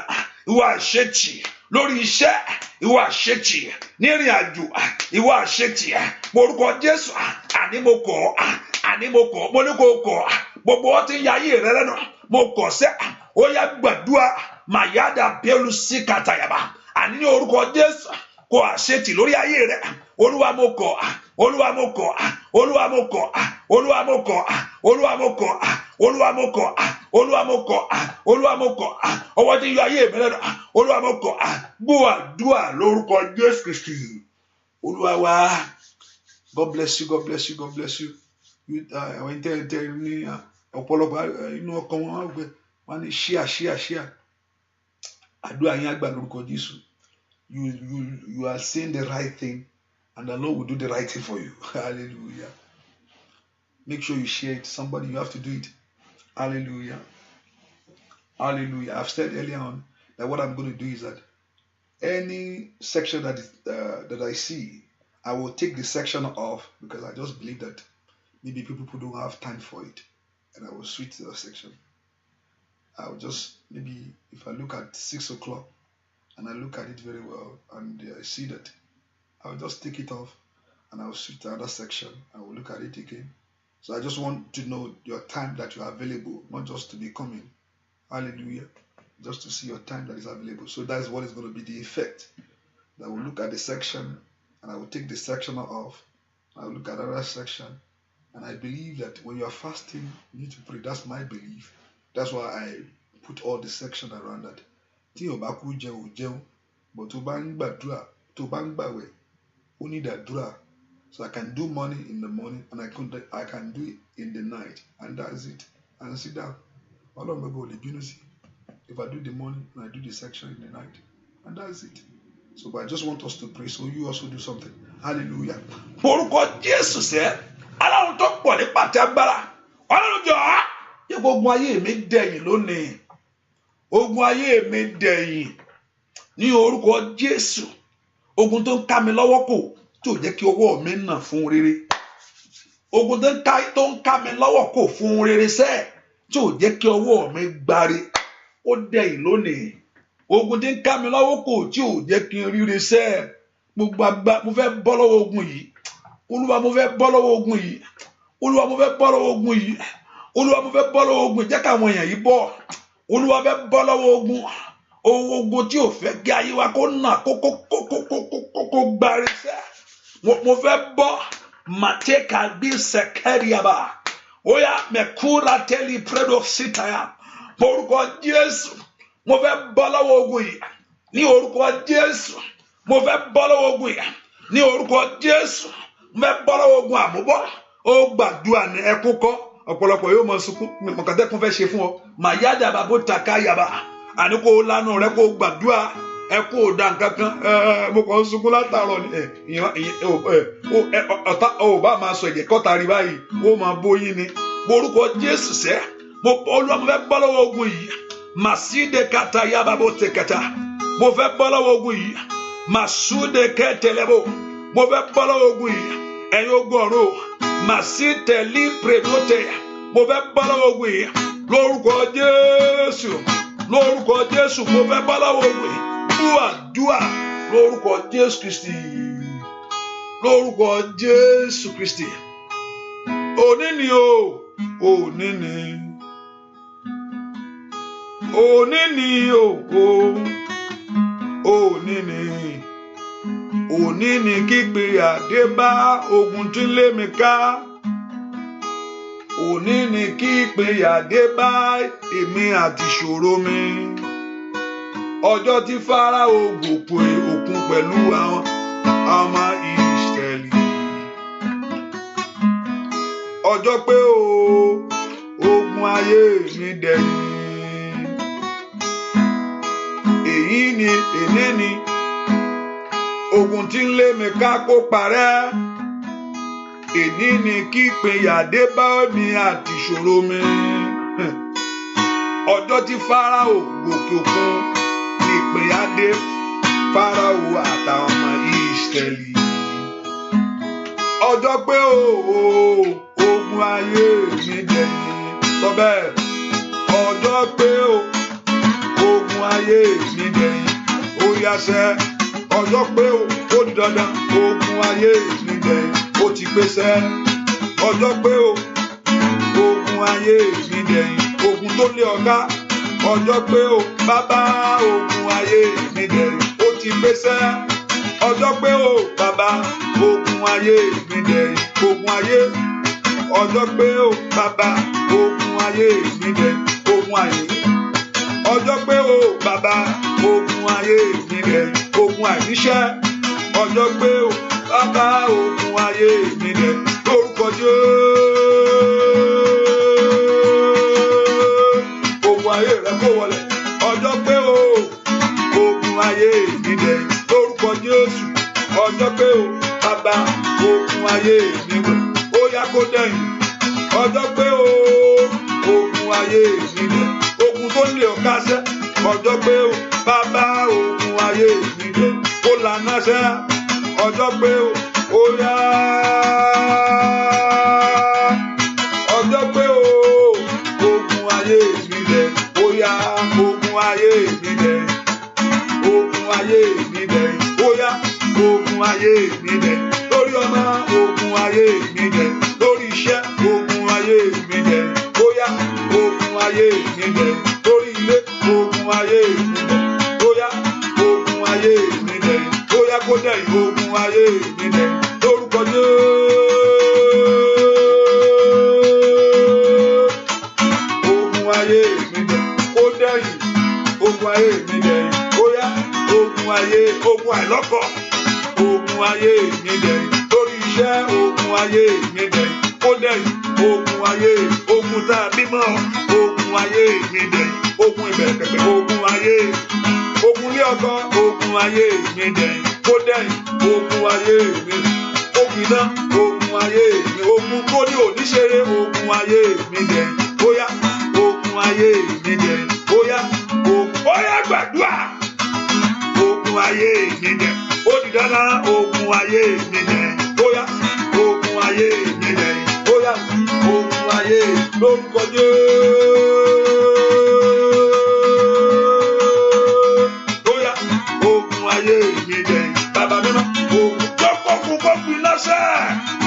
A: Ìwọ àṣetì lórí iṣẹ́. Ìwọ àṣetì ní ìrìn àjò. Ìwọ àṣetì orúkọ Jésù. Àní mo kọ̀. Àní mo kọ̀. Mo ní kó kọ̀. Gbogbo ọtí ń ya ayé rẹ lẹ́nu. Mo kọ̀ sẹ́. Ó yá gbàdúrà. Màyádà bẹ́ẹ̀lù sí kàtàyàbà. Àní ní orúkọ Jésù. Kò àṣetì lórí ayé rẹ. Olúwa mo kọ̀. Olúwa mo kọ̀. Olúwa mo kọ̀. Olúwa mo kọ̀. Olúwa mo kọ̀. Olúwa mo kọ̀. Olúwa mo kọ̀. Olúwa mo kọ̀. Ọwọ́ tí ń yọ ayé mi lẹ́nu. Olúwa mo kọ̀. Gbọ́ àdúrà lórúkọ Jésù Kristi. Olúwa wa. God bless you. God bless you. God bless you. Àwọn ìtẹ́ ní ọ̀pọ̀lọpọ̀ inú ọkàn wọn ní ṣíà. Àdúrà yín àgbà lórúkọ Jésù. you are saying the right thing, and the Lord will do the right thing for you. Hallelujah. Make sure you share it. Somebody, you have to do it. Hallelujah. Hallelujah. I've said earlier on that what I'm going to do is that any section that I see, I will take the section off, because I just believe that maybe people don't have time for it, and I will switch to the section. I will just, maybe if I look at 6 o'clock and I look at it very well and I see that, I will just take it off and I will switch to another section. I will look at it again. So I just want to know your time that you are available, not just to be coming. Hallelujah. Just to see your time that is available. So that's what is going to be the effect. I will look at the section and I will take the section off. I will look at another section. And I believe that when you are fasting, you need to pray. That's my belief. That's why I put all the section around that. But to bang badra, to bang bawe, we need a dra. So I can do money in the morning and I can do it in the night. And that's it. And sit down. If I do the morning and I do the section in the night. And that's it. So but I just want us to pray. So you also do something. Hallelujah. Orúkọ Jésù sẹ́, Ọlọ́run tó pọ̀ ní pàtẹ́ agbára. Ọlọ́run jọ̀ọ́, yẹ kó ogun ayé mi dẹ̀yìn lónìí. Ogun ayé mi dẹ̀yìn. Ní orúkọ Jésù. Ogun tó ń ká mi lọ́wọ́ kò tí ò jẹ́ kí ọwọ́ mi nà fún rere. Ogun tó ń ká mi lọ́wọ́ kò fún rere sẹ́, tí ò jẹ́ kí ọwọ́ mi gbáre. Ó dẹ̀yìn lónìí. Ogun tí ń ká mi lọ́wọ́ kò tí ò jẹ́ kí n ríre sẹ́. Mo fẹ́ bọ́ lọ́wọ́ ogun yìí. Olúwa mo fẹ́ bọ́ lọ́wọ́ ogun yìí. Olúwa mo fẹ́ bọ́ lọ́wọ́ ogun yìí. Olúwa mo fẹ́ bọ́ lọ́wọ́ ogun yìí. Jẹ́ káwọn èèyàn yìí bọ́. Olúwa fẹ́ bọ́ lọ́wọ́ ogun. Ogun tí ò fẹ́ kí ayé wa kó nà kó gbáre sẹ́. Mo fẹ́ bọ́. Mateka bí sekeriaba. Oya mekura teli predo sitaya. Orúkọ Jésù. Mo fẹ́ bọ́ lọ́wọ́ ogun yìí. Ní orúkọ Jésù. Mo fẹ́ bọ́ lọ́wọ́ ogun yìí. Ní orúkọ Jésù. Mo fẹ́ bọ́ lọ́wọ́ ogun àmúbọ́. Ó gbàdúrà ní ẹkún kọ́. Ọ̀pọ̀lọpọ̀ yóò mọ sunkún. Mọ̀kàtẹ́kùn fẹ́ ṣe fún ọ. Màyájà bàbá taka yaba. Àní kó lánàá rẹ kó gbàdúrà. Ẹkún ò dá nǹkan kan. Mo kàn ń sunkún látàárọ̀ ni. Ọ̀tá ò bá máa sọ ẹ̀jẹ̀ kọ́ta rí báyìí. Ó máa bóyín ni. Orúkọ Jésù sẹ́. Olúwa mo fẹ́ bọ́ lọ́wọ́ ogun yìí. Maside kata yaba bo tekata. Mo fẹ́ bọ́ lọ́wọ́ ogun yìí. Masude ketelebo. Mo fẹ́ bọ́ lọ́wọ́ ogun yìí. Ẹ̀yin ogun ọ̀run. Masite li predote. Mo fẹ́ bọ́ lọ́wọ́ ogun yìí. Lórúkọ Jésù. Lórúkọ Jésù. Mo fẹ́ bọ́ lọ́wọ́ ogun yìí. Dúà. Lórúkọ Jésù Kristi. Lórúkọ Jésù Kristi. Òní ni o. Òní ni. Òní ni o. Òní ni. Òní ni kígbe àdébá ogun tí ń lé mi ká. Òní ni kígbe àdébá èmi àti ìṣòro mi. Ọjọ́ tí Fáráò gòkè òkun pẹ̀lú àwọn ọmọ Ísírẹ́lì. Ọjọ́ pé ogun ayé mi dẹ̀yìn. Èyí ni èní ni ogun tí ń lé mi ká kó parẹ́. Èní ni kí ìpínyà dé bá mi àti ìṣòro mi. Ọjọ́ tí Fáráò gòkè òkun ni ìpínyà dé Fáráò àtàwọn ọmọ Ísírẹ́lì. Ọjọ́ pé ogun ayé mi dẹ̀yìn. Sọ bẹ́ẹ̀. Ọjọ́ pé ogun ayé mi dẹ̀yìn. Ó yáṣẹ́. Ọjọ́ pé ó di dandan. Ogun ayé mi dẹ̀yìn. Ó ti pèsè. Ọjọ́ pé ogun ayé mi dẹ̀yìn. Ogun tó lé ọ̀gá. Ọjọ́ pé bàbá ogun ayé mi dẹ̀yìn. Ó ti pèsè. Ọjọ́ pé bàbá ogun ayé mi dẹ̀yìn. Ogun ayé. Ọjọ́ pé bàbá ogun ayé mi dẹ̀yìn. Ogun ayé. Ọjọ́ pé bàbá ogun ayé mi dẹ̀yìn. Ogun àìníṣẹ́. Ọjọ́ pé bàbá ogun ayé mi dẹ̀yìn. Lórúkọ Jésù. Ogun ayé rẹ kó wọlé. Ọjọ́ pé ogun ayé mi dẹ̀yìn. lórúkọ Jésù. Ọjọ́ pé o bàbá ogun ayé mi dẹ̀, ó yá kó dẹ̀yìn. Ọjọ́ pé o ogun ayé mi dẹ̀, ogun tó lè ọ̀ká sẹ́. Ọjọ́ pé o bàbá ogun ayé mi dẹ̀, ó lànà sẹ́. Ọjọ́ pé o ó yá. Ọjọ́ pé o ogun ayé mi dẹ̀, ó yá ogun ayé mi dẹ̀, ogun ayé mi dẹ̀, ó yá ogun ayé mi dẹ̀, lórí ọmọ ogun ayé mi dẹ̀, lórí iṣẹ́ ogun ayé mi dẹ̀, ó yá ogun ayé mi dẹ̀, lórí ilé ogun ayé mi dẹ̀, ó yá ogun ayé mi dẹ̀, ó yá kó dẹ̀ ogun ayé mi dẹ̀, lórúkọ Jésù. Ogun ayé mi dẹ̀, kó dẹ̀yìn, ogun ayé mi dẹ̀, ó yá ogun ayé, ogun àìlọ́kọ. Ogun ayé mi dẹ̀, lórí iṣẹ́ ogun ayé mi dẹ̀, ó dẹ̀yìn, ogun ayé, ogun tá a bímọ, ogun ayé mi dẹ̀, ogun ìbẹ̀rẹ̀ pẹ̀pẹ̀, ogun ayé, ogun ilé ọkọ, ogun ayé mi dẹ̀, ó dẹ̀yìn, ogun ayé mi, ogun iná, ogun ayé mi, ogun tó ní oníṣẹ́rẹ́, ogun ayé mi dẹ̀, ó yá, ogun ayé mi dẹ̀, ó yá, ó yá gbàdúrà, ogun ayé mi dẹ̀. Ó di dandan ogun ayé mi dẹ̀, ó yá ogun ayé mi dẹ̀, ó yá ogun ayé lórúkọ Jésù. Ó yá ogun ayé mi dẹ̀, bàbá mi mọ́ ogun kọ́kọ́ iná sẹ́.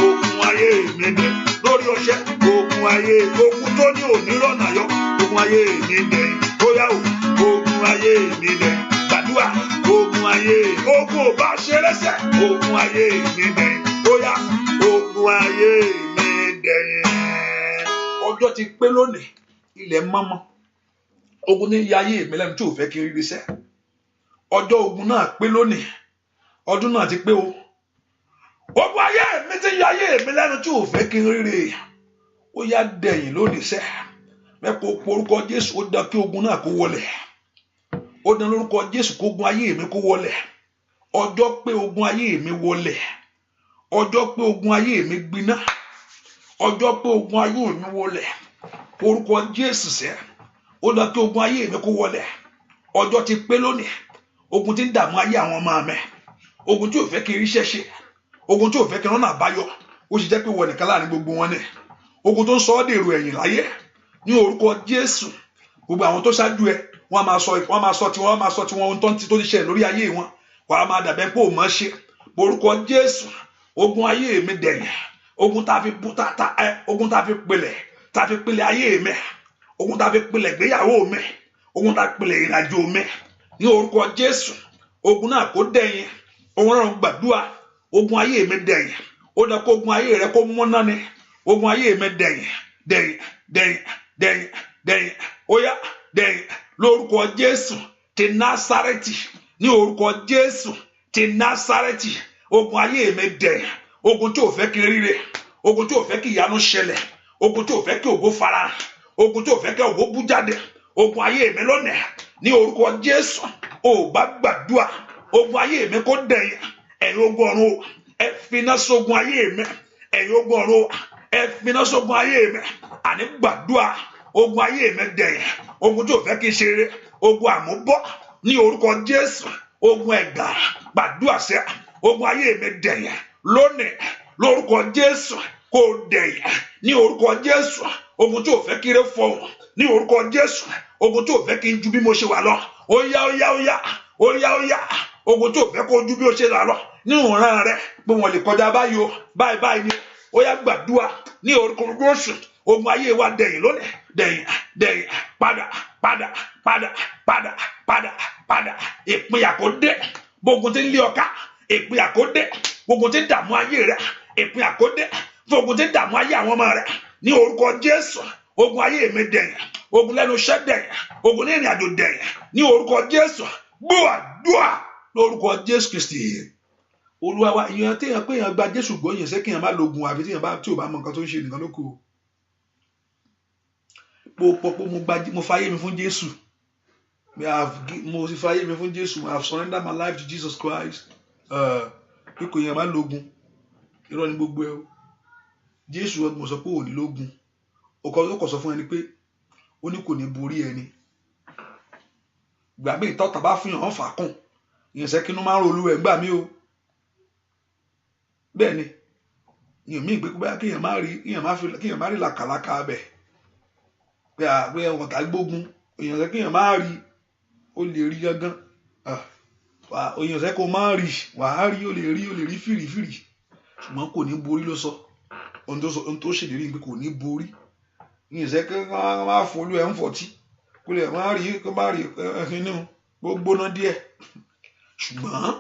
A: Ogun ayé mi dẹ̀, lórí ọṣẹ́ ogun ayé, ogun tó ní onírọ̀nà yọ, ogun ayé mi dẹ̀, ó yá ogun ayé mi dẹ̀, gbàdúrà ogun ayé, ogun ò bá ṣe lẹ́sẹ̀, ogun ayé mi dẹ̀, ó yá ogun ayé mi dẹ̀ yẹn. Ọjọ́ ti pé lónìí, ilẹ̀ mọ́mọ́, ogun ní ayé mi lẹ́nu tí ò fẹ́ kí n rí iṣẹ́. Ọjọ́ ogun náà pé lónìí, ọdún náà ti pé o. Ogun ayé mi ti yọ ayé mi lẹ́nu tí ò fẹ́ kí n rí, ó yá dẹ̀yìn lónìí sẹ́. Mẹ́kọ̀ọ́ porúkọ Jésù, ó dá kí ogun náà kó wọlẹ̀. Ó dán lórúkọ Jésù kó ogun ayé mi kó wọlẹ̀. Ọjọ́ pé ogun ayé mi wọlẹ̀. Ọjọ́ pé ogun ayé mi gbiná. Ọjọ́ pé ogun ayé mi wọlẹ̀. Orúkọ Jésù sẹ́. Ó dán kí ogun ayé mi kó wọlẹ̀. Ọjọ́ ti pé lónìí. Ogun tí ń dààmú ayé àwọn ọmọ mi. Ogun tí ò fẹ́ kí n ríṣẹ́ ṣe. Ogun tí ò fẹ́ kí n rọ́nà àbáyọ. Ó sì jẹ́ pé wọ nìkan láàrin gbogbo wọn ni. Ogun tó ń sọ ọ́ dèrò ẹ̀yìn láyé. Ní orúkọ Jésù. Gbogbo àwọn tó ṣáájú ẹ, wọ́n máa sọ tiwọn ohun tó ti ṣe lórí ayé wọn. Wàá máa dàbẹ́ pé ò mọ̀ ṣe. Orúkọ Jésù, ogun ayé mi dẹ̀yìn. Ogun tá fi pilẹ̀ ayé mi. Ogun tá fi pilẹ̀ ìgbéyàwó mi. Ogun tá pilẹ̀ ìrìnàjò mi. Ní orúkọ Jésù, ogun náà kó dẹ̀yìn. Ogun náà gbàdúrà, ogun ayé mi dẹ̀yìn. Ó dá kó ogun ayé rẹ kó mọ́ná ni. Ogun ayé mi dẹ̀yìn. Ó yá dẹ̀yìn lórúkọ Jésù ti Násárẹ́tì. Ní orúkọ Jésù ti Násárẹ́tì, ogun ayé mi dẹ̀yìn. Ogun tí ò fẹ́ kí ríre, ogun tí ò fẹ́ kí ìyanu ṣẹlẹ̀, ogun tí ò fẹ́ kí ògo farahàn, ogun tí ò fẹ́ kí ògo bú jáde, ogun ayé mi lónìí. Ní orúkọ Jésù, ó bá gbàdúrà, ogun ayé mi kó dẹ̀yìn. Ẹ̀yin ogun ọ̀run, ẹ finá sógun ayé mi. Ẹ̀yin ogun ọ̀run, ẹ finá sógun ayé mi. Àní gbàdúrà, ogun ayé mi dẹ̀yìn. Ogun tí ò fẹ́ kí n ṣeré, ogun àmúbọ́. Ní orúkọ Jésù, ogun ẹ̀gàn, gbàdúrà sẹ́. Ogun ayé mi dẹ̀yìn lónìí. Lórúkọ Jésù, kó dẹ̀yìn. Ní orúkọ Jésù, ogun tí ò fẹ́ kí ire fọhùn. Ní orúkọ Jésù, ogun tí ò fẹ́ kí n ju bí mo ṣe wà lọ. Ó yá. Ogun tí ò fẹ́ kó ju bí ó ṣe là lọ. Nínú ìran rẹ, pé wọ́n lè kọjá báyìí o. Báyìí ni. Ó yá gbàdúrà. Ní orúkọ Jésù, ogun ayé wa dẹ̀yìn lónìí. Dẹ̀yìn. Padà. Ìpínyà kó dé. Gbógun tí ń lé ọká. Ìpínyà kó dé. Gbógun tí ń dààmú ayé rẹ. Ìpínyà kó dé. Gbógun tí ń dààmú ayé àwọn ọmọ rẹ. Ní orúkọ Jésù, ogun ayé mi dẹ̀yìn. Ogun lẹ́nu iṣẹ́ dẹ̀yìn. Ogun ní ìrìn àjò dẹ̀yìn. Ní orúkọ Jésù, gbọ́ àdúrà lórúkọ Jésù Kristi. Olúwa wa, ìyẹn téèyàn pé èèyàn gba Jésù gbọ́, yẹn ṣé kéèyàn má lògùn àbí tí ò bá mọ nǹkan tó ń ṣe nìkan ló kù. Mo fayé mi fún Jésù. Mo sì fayé mi fún Jésù. I have surrendered my life to Jesus Christ. pé kò yẹn má lógun irọ́ ní gbogbo ẹ o Jésù ọgbọ̀n sọ pé ò ní lógun ó kọ̀ sọ fún ẹni pé ó ní kò ní borí ẹni gbà mí ìtọ́ta bá fún yàn án fà kùn ìyẹn sẹ́ kí inú máa ń rolú ẹ̀ gbà mí o bẹ́ẹ̀ ni ìyẹn mí ìgbé bóyá kíyàn má rí làkàlàkà bẹ̀ pé ẹ̀wọ̀n tà gbógun ìyẹn sẹ́ kíyàn má rí ó lè rí gángan ìyẹn sẹ́ kó má rí wàá rí ó lè rí fìrìfìrì ṣùgbọ́n kò ní borí ló sọ ohun tó ṣèlérí pé kò ní borí ìyẹn sẹ́ kí wọ́n má folú ẹ̀ ń fọ̀tí kó lè má rí ẹ̀hìn náà gbóná díẹ̀ ṣùgbọ́n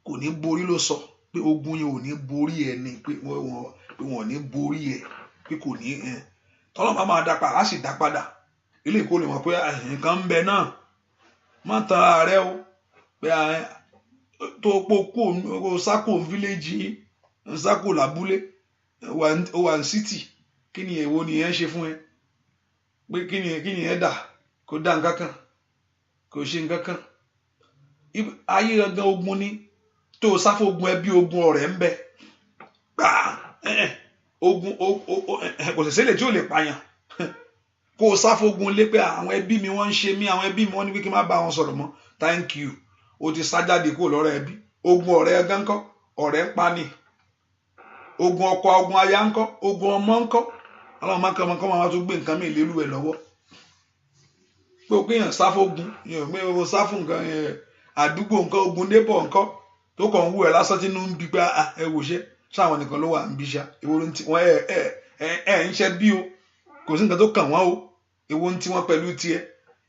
A: kò ní borí ló sọ pé ogun yẹn ò ní borí ẹni pé wọn ò ní borí ẹ pé kò ní tọ́lọ́mọ máa dá padà á sì dá padà ilé ìkó lè mọ̀ pé nǹkan ń bẹ náà má tan ara rẹ o pé tó kó sákò fíléjì sákò lábúlé ó wà ní sítì kí ni èwo ni ẹ ń ṣe fún ẹ pé kí ni ẹ dà kó dá nǹkan kan kò ṣe nǹkan kan ayé gangan ogun ni tó sáfò ogun ẹbí ogun ọ̀rẹ́ ń bẹ ogun kò sì ṣẹlẹ̀ tí ò lè pààyàn kó sáfò ogun lé pé àwọn ẹbí mi wọ́n ń ṣe mí àwọn ẹbí mi wọ́n ní pé kí n má bá wọn sọ̀rọ̀ mọ́ thank you o ti sá jáde kúrò lọ́rọ̀ ẹbí ogun ọ̀rẹ́ ẹgán ńkọ́ ọ̀rẹ́ ń pa ni ogun ọkọ ogun aya ńkọ́ ogun ọmọ ńkọ́ ọlọ́run máa kọ́ ọmọ máa tún gbé nǹkan mi ìlérú ẹ̀ lọ́wọ́ pé o kéèyàn sáfò ogun yẹn pé o sáfò nǹkan àdúgbò nǹkan ogun débọ̀ nǹkan tó kàn ń wú ẹ lásán tí inú ń bí pé ẹ wò ṣe ṣáwọn nìkan ló wà ń bí ṣá èwo ló ń tí wọn ń ṣe bí o kò sí nǹkan tó kàn wọn o èwo ń tí wọn pẹ̀lú tiẹ̀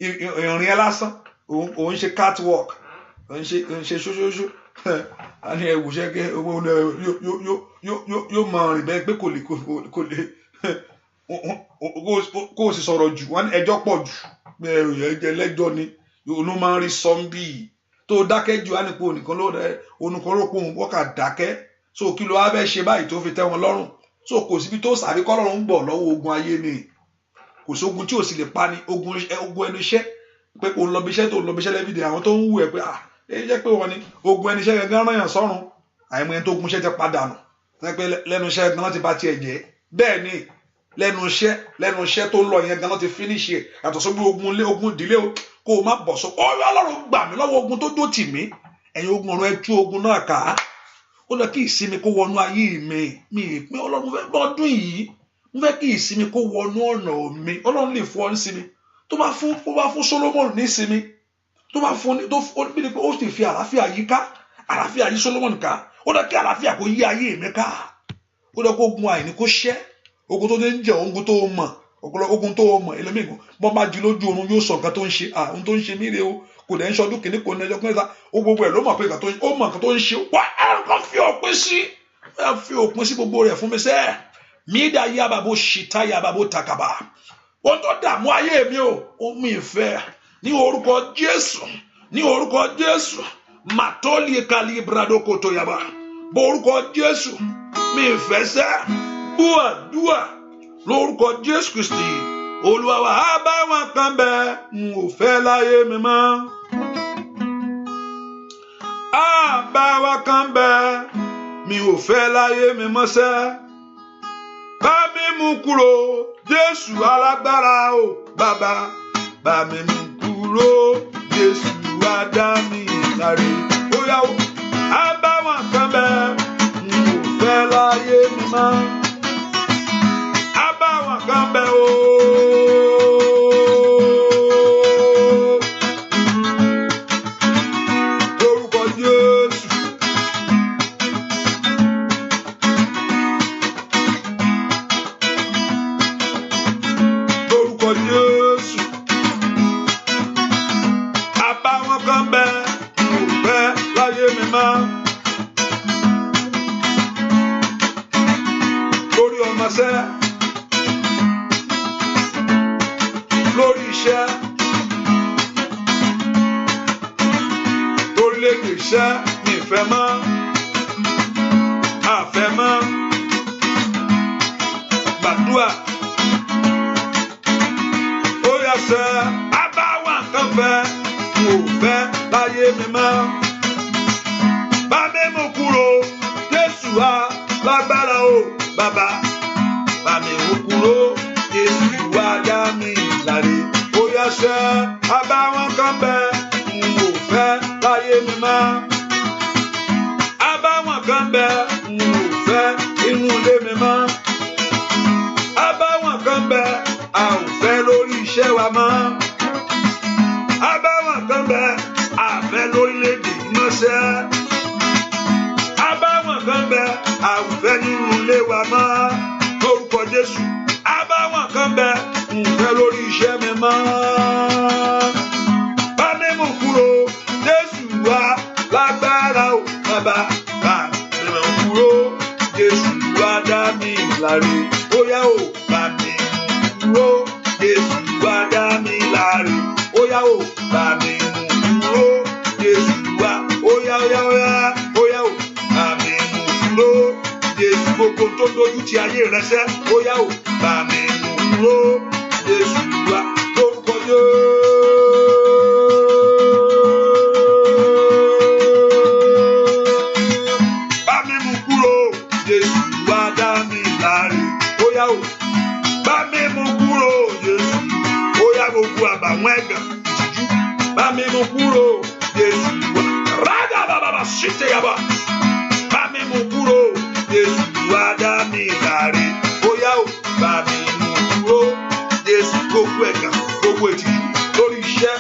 A: ìrìn ẹ lásán òun ṣe catwalk òun ṣe ṣóṣóṣó àní ẹ wò ṣe kẹ owó yóò máa rìn bẹ́ẹ̀ pé kò lè kó o sì sọ̀rọ̀ jù wọn ẹjọ́ pọ̀ jù ẹjẹ lẹ́jọ́ ni òun ló máa ń rí sọmbì tó dákẹ́ jù á nípò nìkan ló rẹ onùkan ló pòun wọ́kà dákẹ́ so kí ló wá fẹ́ ṣe báyìí tó fi tẹ́ wọn lọ́rùn so kò síbi tó sàbí kọ́lọ́run ń bọ̀ lọ́wọ́ ogun ayé ni kò sí ogun tí ò sì lè pa ni ogun ẹnu iṣẹ́ pé kò ń lọ bí iṣẹ́ tó ń lọ bí iṣẹ́ lẹ́bìdì àwọn tó ń wù ẹ́ pé ẹ jẹ́ pé wọ́n ni ogun ẹnu iṣẹ́ gẹ́gẹ́ rán yàn sọ́run àìmọ̀ ẹni tó gun iṣẹ́ ti padà nù pé lẹ́nu iṣẹ́ gan ti bá tiẹ̀ jẹ́ bẹ́ẹ̀ ni lẹ́nu iṣẹ́ tó ń lọ yẹn gan ti finish ẹ̀ yàtọ̀ sóbi ogun ìdílé kó o má bọ̀ sọ Ọlọ́run gbà mí lọ́wọ́ ogun tó dó tì mí ẹ̀yin ogun ọ̀run ẹ tú ogun náà ká ó lọ kí ìsinmi kó wọnú ayé mi ìpín Ọlọ́run fẹ́ lọ́dún yìí mo fẹ́ kí ìsinmi kó wọnú ọ̀nà mi Ọlọ́run lè fún ọ ní sinmi tó bá fún Solomon ní sinmi tó bá fún bí ni pé ó sì fi àlàáfíà yí ká àlàáfíà yí Solomon ká ó lọ kí àlàáfíà kó yí ayé mi ká ó lọ kó ogun àìní kó ṣẹ́ ogun tó ń jẹ ogun tó mọ̀ ogun tó mọ̀ ẹlẹ́mìí bọ́n bá di lójú oorun yóò sọ nǹkan tó ń ṣe ohun tó ń ṣe mí rè o kò dẹ̀ ń ṣọdún kìíní kò ní ẹjọ́ kúnlẹ̀ ó gbogbo ẹ̀ ló mọ̀ pé ó mọ̀ nǹkan tó ń ṣe wá ẹ̀rọ fi òpin sí gbogbo rẹ̀ fún mi sẹ́ẹ̀ mídà yí àbàbò ṣìtá yí àbàbò takàbà ohun tó dààmú ayé mi o omi ìfẹ́ ní orúkọ Jésù màtólì kàlí bradoko tó yaba bó orúkọ Jésù mi ìfẹ́ sẹ́ dúà lórúkọ Jésù Kristi Olúwa wa á bá wọn kan bẹ́ẹ̀ n ò fẹ́ láyé mi mọ́ á bá wọn kan bẹ́ẹ̀ mi ò fẹ́ láyé mi mọ́ sẹ́ bá mi mú kúrò Jésù alágbára o bàbá bá mi mú kúrò Jésù adámi ìsàrè ó yá o á bá wọn kan bẹ́ẹ̀ n ò fẹ́ láyé mi mọ́ á bá wọn kan bẹ́ẹ̀ o. Lórí ọmọṣẹ́, lórí iṣẹ́, lórílẹ̀-èdè iṣẹ́ mi ìfẹ́ mọ́, àfẹ́ mọ́, gbàdúrà, ó yá sẹ́, abáwá nǹkan fẹ́, mo fẹ́ láyé mi mọ́. Bá mi mú kúrò Jésù alágbára o bàbá bá mi mú kúrò Jésù wá dá mi láre ó yá ṣe àbáwọn kan bẹ́ẹ̀ n ò fẹ́ láyé mi mọ́ àbáwọn kan bẹ́ẹ̀ n ò fẹ́ inú ilé mi mọ́ àbáwọn kan bẹ́ẹ̀ a ò fẹ́ lórí iṣẹ́ wa mọ́ àbáwọn kan bẹ́ẹ̀ a fẹ́ lórílẹ̀-èdè mọ́ṣẹ́ àbáwọn kan bẹ́ẹ̀ a ò fẹ́ nínú ilé wa mọ́ lórúkọ Jésù àbáwọn kan bẹ́ẹ̀ n fẹ́ lórí iṣẹ́ mi mọ́ bá mi mú kúrò Jésù wá lágbára o bàbá bá mi mú kúrò Jésù wá dá mi láre ó yá o bá mi mú kúrò Jésù wá dá mi láre ó yá o bá mi mú kúrò Jésù wá ó yá ó yá ó yá ó yá o bá mi mú kúrò Jésù gbogbo tó dojú ti ayé rẹ sẹ́ ó yá o bá mi mú kúrò Jésù wá lórúkọ bá mi mú kúrò Jésù wá dá mi láre ó yá o bá mi mú kúrò Jésù ó yá gbogbo àbàwọ́n ẹ̀gàn ìtìjú bá mi mú kúrò Jésù wá rádà bàbà ṣìṣẹ́ yàbá bá mi mú kúrò Jésù wá dá mi láre ó yá o bá mi mú kúrò Jésù gbogbo ẹ̀gàn gbogbo ìtìjú lórí iṣẹ́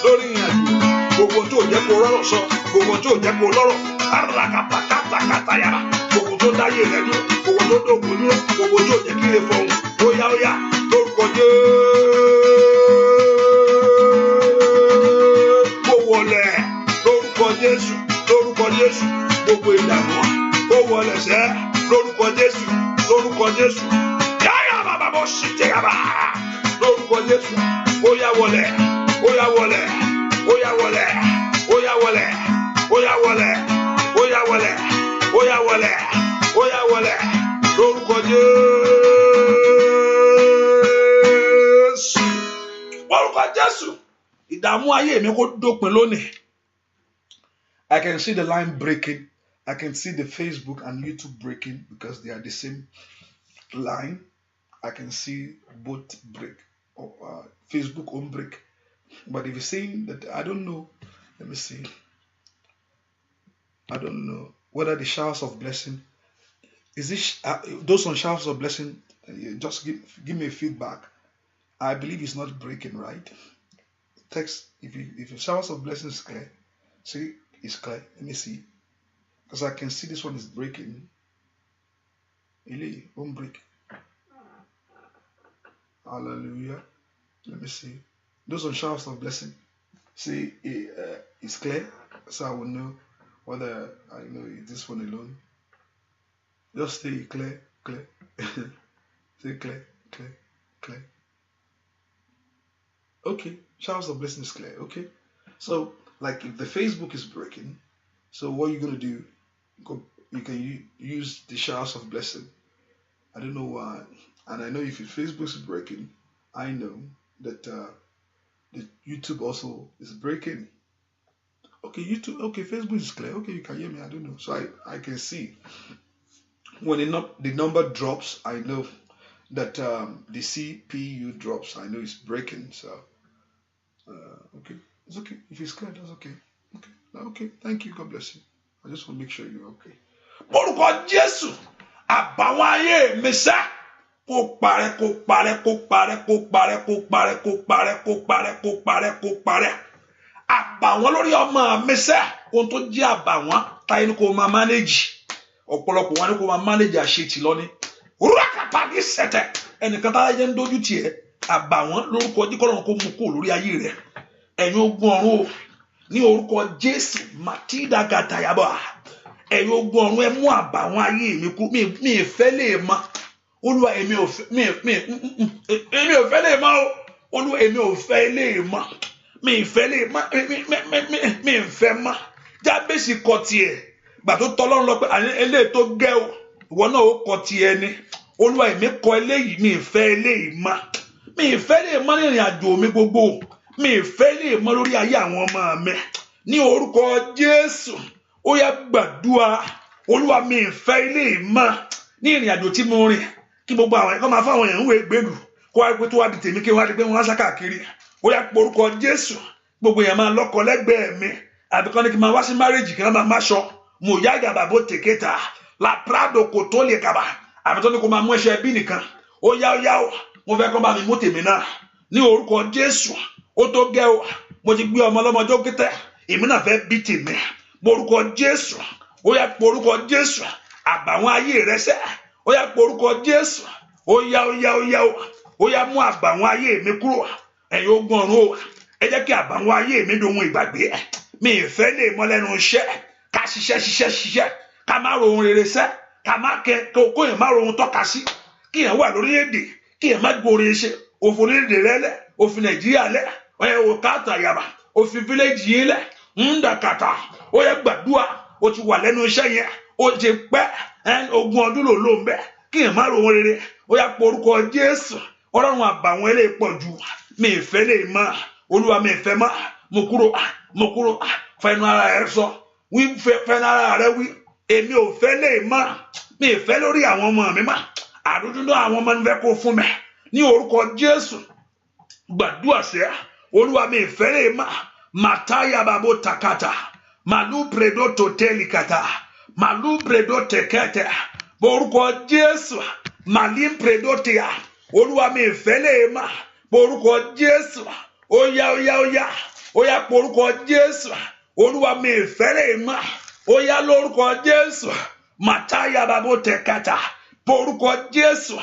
A: lórí ìrìnàjò gbogbo tó jẹ́ kó rọ́rọ̀ sọ gbogbo tó jẹ́ kó lọ́rọ̀ arakàtàkàtàkàtà yàrá gbogbo tó dáyé rẹ̀ dúró gbogbo tó dògbò dúró gbogbo tó jẹ́ kí lè fọhùn ó yá lórúkọ Jésù ó wọlé lórúkọ Jésù gbogbo ìdààmú ó wọlé sẹ́ lórúkọ Jésù yáyà bàbá bó ṣì jẹ́ yàrá lórúkọ Jésù ó yá wọlé ó yá wọlé ó yá wọlé ó yá wọlé ó yá wọlé ó yá wọlé ó yá wọlé ó yá wọlé lórúkọ Jésù lórúkọ Jésù ìdààmú ayé mi kó dópin lónìí. I can see the line breaking. I can see the Facebook and YouTube breaking because they are the same line. I can see both break. Facebook won't break. But if you're saying that, I don't know. Let me see. I don't know whether the showers of blessing is this those on showers of blessing. Just give me a feedback. I believe it's not breaking, right? Text if your showers of blessing is clear. See, it's clear. Let me see, because I can see this one is breaking. It won't break. Hallelujah. Let me see. Those on showers of blessing. See, it's clear, so I will know whether I know this one alone. Just stay clear. Stay clear. Okay, showers of blessing is clear. Okay, so like if the Facebook is breaking, so what are you gonna do? You can use the showers of blessing. I don't know why, and I know if your Facebook is breaking, I know that the YouTube also is breaking. Okay, YouTube. Okay, Facebook is clear. Okay, you can hear me. I don't know. So I can see when the number drops, I know that the CPU drops. I know it's breaking. So okay, it's okay. If it's clear, that's okay. Okay. Thank you. God bless you. I just want to make sure you're okay. Orúkọ Jésù, àbàwọ́n ayé mi sá. Kó parẹ́. Àbàwọ́n lórí ọmọ mi sẹ́, ohun tó jẹ́ àbàwọ́n táyé ní kò máa manage. Ọ̀pọ̀lọpọ̀ wọn ní kò máa manage àṣetì lọ́ní. Rúkàpá ní sẹ̀tẹ̀, ẹnìkan táyé jẹ́ ń dojú tiẹ̀. Àbàwọ́n lórúkọ Jíkọ́lọ́run kó mú kó lórí ayé rẹ̀. Ẹ̀yin ogun ọ̀run o, ní orúkọ Jésù, Màtídà Gàtàyàbọ̀. Ẹ̀yin ogun ọ̀run ẹ mú àbàwọ́n ayé mi kú, mi ìfẹ́ lè mọ̀. Olúwa èmi ò fẹ́ lè mọ̀ o. Olúwa èmi ò fẹ́ lè mọ̀. Mi ìfẹ́ lè mọ̀. Mi ìfẹ́ mọ̀. Jábésì kọ tiẹ̀. Gbà tó tọ́lọ́run lọ pé eléyìí tó gẹ́ o. Ìwọ náà ó kọ tiẹ̀ ni. Olúwa èmi kọ eléyìí, mi ìfẹ́ eléyìí mọ̀. Mi ìfẹ́ lè mọ̀ ní ìrìn àjò mi gbogbo. Mi ìfẹ́ lè mọ̀ lórí ayé àwọn ọmọ mi. Ní orúkọ Jésù, ó yá gbàdúrà olúwa mi ìfẹ́ ilé ìmọ̀ ní ìrìn àjò tí mo rìn kí gbogbo àwọn ẹ̀kọ́ máa fáwọn èèyàn ń wé gbèlú kó wá pé tó wá di tèmi kí wá di pé wọ́n á sá káàkiri ó yá porúkọ Jésù gbogbo èèyàn máa lọ́kọ lẹ́gbẹ̀ẹ́ mi àbíkọ́ ní kí n máa wá sí márèjì kí wọ́n máa máṣọ mo yá ìjàmbá bó tèkéta la prado kò tó lè kaba àbítọ́ ní kó máa mú ẹṣẹ bí nìkan ó yá ó mo fẹ́ kọ́ bá mi mú tèmi náà ní orúkọ Jésù ó tó gẹ́ o mo ti gbé ọmọ ọlọ́mọjọ́ kété èmi náà fẹ́ bí tèmi porúkọ Jésù ó yá porúkọ Jésù àbàwọn ayé rẹ sẹ́ ó yá porúkọ Jésù ó yá mú àbàwọn ayé mi kúrò ẹ̀yin ogun ọ̀run o ẹ jẹ́ kí àbàwọn ayé mi dohun ìgbàgbé mi ìfẹ́ lè mọ́ lẹ́nu iṣẹ́ ká ṣiṣẹ́ ká má ro ohun rere sẹ́ ká má kó yẹn má ro ohun tọ́ka sí kí yẹn wà lórílẹ̀‐èdè kí yẹn má gbóore ṣe òfin orílẹ̀‐èdè rẹ lẹ̀ òfin Nàìjíríà lẹ̀ òkàtà yàrá òfin fílẹ̀jì yín lẹ̀ ńdàkàtà ó yẹ gbàdúrà ó ti wà lẹ́nu iṣẹ́ yẹn ó ti pẹ́ ogún ọdún ló ń bẹ kí yẹn má ro ohun rere ó yá porúkọ Jésù ọlọ́run àbàwọn eléyìí pọ̀ jù mi ìfẹ́ lè mọ́ olúwa mi ìfẹ́ mọ́ mo kúrò fẹnu ara rẹ sọ wí fẹnu ara rẹ wí èmi ò fẹ́ lè mọ́ mi ìfẹ́ lórí àwọn ọmọ mi mọ́ àdúdúndún àwọn ọmọ mi fẹ́ kó fún mi ní orúkọ Jésù gbàdúrà sẹ́ olúwa mi ìfẹ́ lè mọ́ màtáyà bàbá takata màlú predo tòtẹ́lì kàtà màlú predo tẹ̀kẹ́tẹ̀ orúkọ Jésù màlím predo tìyà olúwa mi ìfẹ́ lè mọ́ orúkọ Jésù ó yá porúkọ Jésù olúwa mi ìfẹ́ lè mọ́ ó yá lórúkọ Jésù màtáyà bàbá tẹ̀kẹ́tà porúkọ Jésù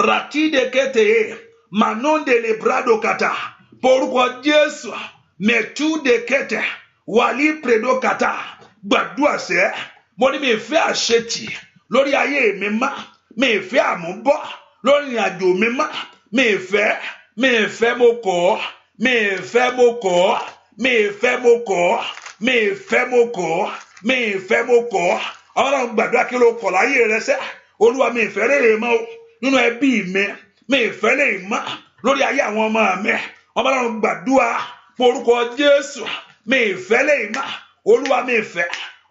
A: ràtídẹ̀kẹ́tẹ̀ manondele brado kata porúkọ Jésù mẹtúdẹ̀kẹ́tẹ̀ wàlí predo kata gbàdúrà sẹ́ mo ní mi ìfẹ́ àṣetì lórí ayé mi mọ́ mi ìfẹ́ àmúbọ̀ lórí ìrìn àjò mi mọ́ mi ìfẹ́ mo kọ̀ mi ìfẹ́ mo kọ̀ mi ìfẹ́ mo kọ̀ mi ìfẹ́ mo kọ̀ mi ìfẹ́ mo kọ̀ ọlọ́run gbàdúrà kí ló kọ̀ láyé rẹ sẹ́ olúwa mi ìfẹ́ lè mọ́ nínú ẹbí mi ìfẹ́ lè mọ́ lórí ayé àwọn ọmọ mi ọlọ́run gbàdúrà porúkọ Jésù mi ìfẹ́ lè mọ́ olúwa mi ìfẹ́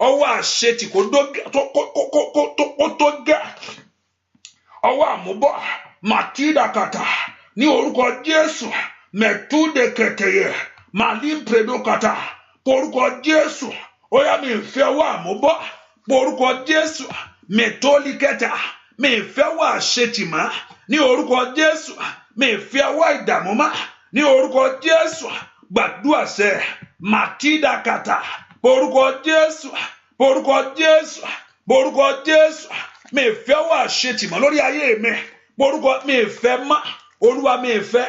A: ọwọ́ àṣetì kò tó gẹ́ ọwọ́ àmúbọ̀ màtídàkàtà ní orúkọ Jésù mẹtúdẹkẹtẹyẹ màlím predokàtà porúkọ Jésù ó yá mi ìfẹ́ ọwọ́ àmúbọ̀ porúkọ Jésù mẹtólíkẹtà mi ìfẹ́ ọwọ́ àṣetì mọ́ ní orúkọ Jésù mi ìfẹ́ ọwọ́ ìdààmú mọ́ ní orúkọ Jésù gbàdúrà sẹ́ màtídàkàtà porúkọ Jésù mi ìfẹ́ wà ṣètì mọ́ lórí ayé mi porúkọ mi ìfẹ́ mọ́ olúwa mi ìfẹ́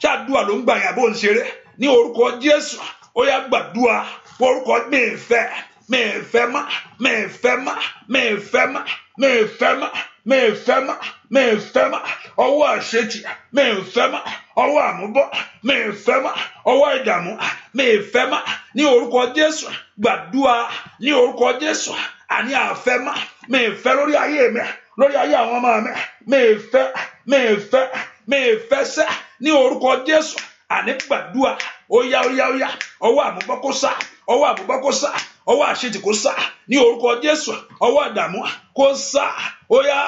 A: ṣáàdúrà ló ń gbà yàn bó ń ṣeré ní orúkọ Jésù ó yá gbàdúrà porúkọ mi ìfẹ́ mọ́ ọwọ́ àṣetì mi ìfẹ́ mọ́ ọwọ́ àmúbọ̀ mi ìfẹ́ mọ́ ọwọ́ ìdààmú mi ìfẹ́ mọ́ ní orúkọ Jésù gbàdúrà ní orúkọ Jésù àní àfẹ́ mọ́ mi ìfẹ́ lórí ayé mi lórí ayé àwọn ọmọ mi mi ìfẹ́ sẹ́ ní orúkọ Jésù àní gbàdúrà ó yá ọwọ́ àmúbọ̀ kó sá ọwọ́ àṣetì kó sá ní orúkọ Jésù ọwọ́ àdàmú kó sá ó yá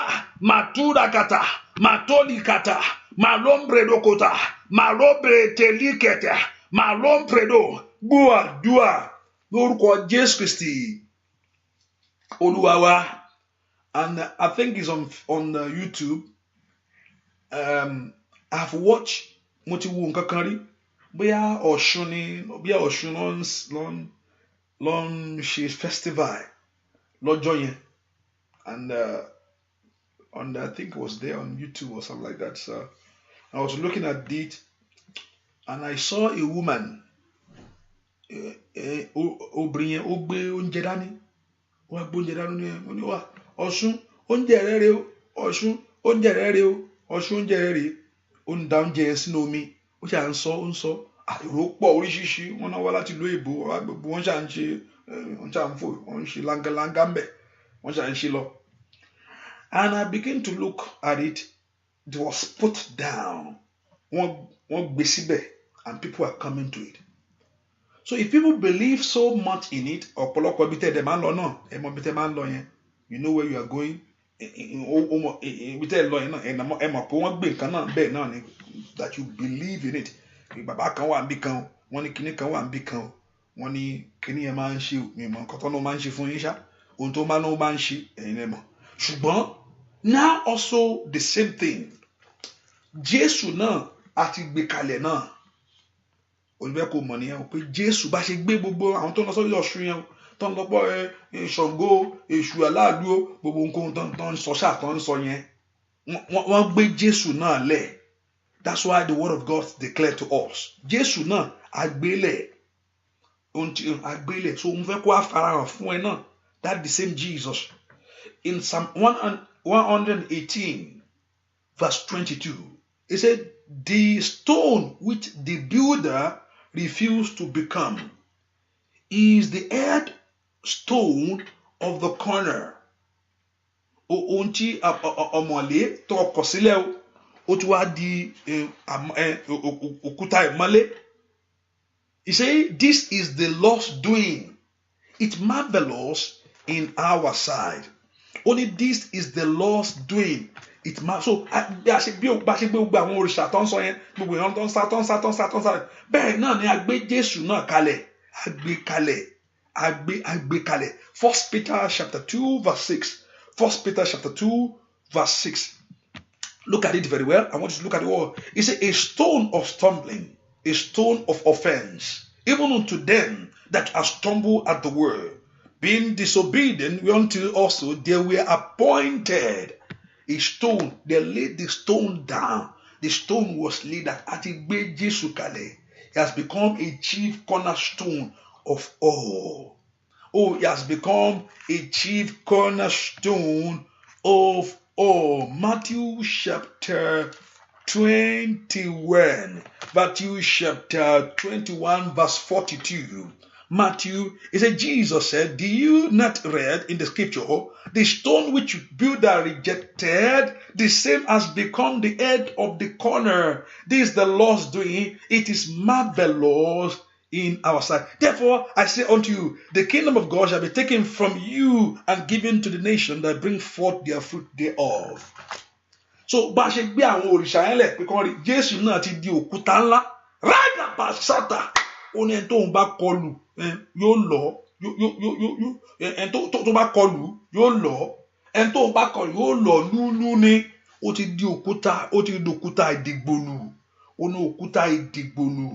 A: màtúdàkàtà màtólìkàtà màlómbredokòtà màlómbretelikẹtẹ màlómbredo gbúàdúà lórúkọ Jésù Kristi Olúwa wa. And I think it's on YouTube. I've watched mo ti wo nǹkan kan rí bóyá Ọ̀ṣun ló ń ṣe festival lọ́jọ́ yẹn and I think it was there on YouTube or something like that. So I was looking at it and I saw a woman obìnrin yẹn ó gbé oúnjẹ dání wọ́n gbé oúnjẹ dání ó ní wá Ọ̀ṣun oúnjẹ rẹ̀ rè o Ọ̀ṣun oúnjẹ rẹ̀ rè o Ọ̀ṣun oúnjẹ rẹ̀ rè ó ń da oúnjẹ yẹn sínú omi ó ṣà ń sọ èrò pọ̀ oríṣiríṣi wọ́n náà wá láti ìlú èbó wọ́n ṣà ń ṣe wọ́n ṣà ń fò wọ́n ń ṣe langalanga ń bẹ̀ wọ́n ṣà ń ṣe lọ. And I began to look at it. It was put down. Wọ́n gbé síbẹ̀ and people are coming to it. So if people believe so much in it, you know where you are going. That you believe in it. Now also the same thing. Jésù náà àti gbé kalẹ̀ náà. Olùbẹ́ kò mọ̀ nìyẹn o pé Jésù bá ṣe gbé gbogbo àwọn tó ń lọ sórí Ọ̀ṣun yẹn tó ń lọ pọ̀ Ṣàngó Èṣù aláàlú gbogbo nǹkan tó ń sọ ṣáà tó ń sọ yẹn wọ́n gbé Jésù náà lẹ̀. That's why the word of God declared to us. Jésù náà àgbélẹ̀ so n fẹ́ kó àfarahàn fún ẹ náà. That the same Jesus in Psalm 118 verse 22. It said, the stone which the builder refused to become is the head stone of the corner. Ohun tí ọmọlé tó kọ sílẹ̀ ó ti wá di òkúta ìmọ́lé. He said, this is the Lord's doing. It's marvelous in our sight. Only this is the Lord's doing. It's so bí a ṣe gbé gbogbo àwọn òrìṣà tó ń sọ yẹn gbogbo èèyàn tó ń sá bẹ́ẹ̀ náà ni a gbé Jésù náà kalẹ̀ a gbé kalẹ̀. 1 Peter chapter 2 verse 6. 1 Peter chapter 2 verse 6. Look at it very well. I want you to look at the word. It's a stone of stumbling, a stone of offense, even unto them that are stumbled at the word, being disobedient until also they were appointed a stone. They laid the stone down. The stone was laid at Atigbe Jesu Kale. He has become a chief cornerstone of all. Oh, he has become a chief cornerstone of all. Matthew chapter 21. Matthew chapter 21 verse 42. Matthew, it said, Jesus said, do you not read in the scripture, the stone which builder rejected, the same has become the head of the corner. This is the Lord's doing. It is marvelous in our sight. Therefore, I say unto you, the kingdom of God shall be taken from you and given to the nation that bring forth their fruit thereof. So, bá ṣe gbé àwọn òrìṣà yẹn lẹ̀ pé kán rí Jésù náà ti di òkúta ńlá. Rádà bàṣátà. Ó ní ẹni tó ń bá kọlù yóò lọ. Ẹni tó bá kọlù yóò lọ. Ẹni tó ń bá kọlù yóò lọ lúlú ni. Ó ti di òkúta ìdìgbòlù. Ó ní òkúta ìdìgbòlù.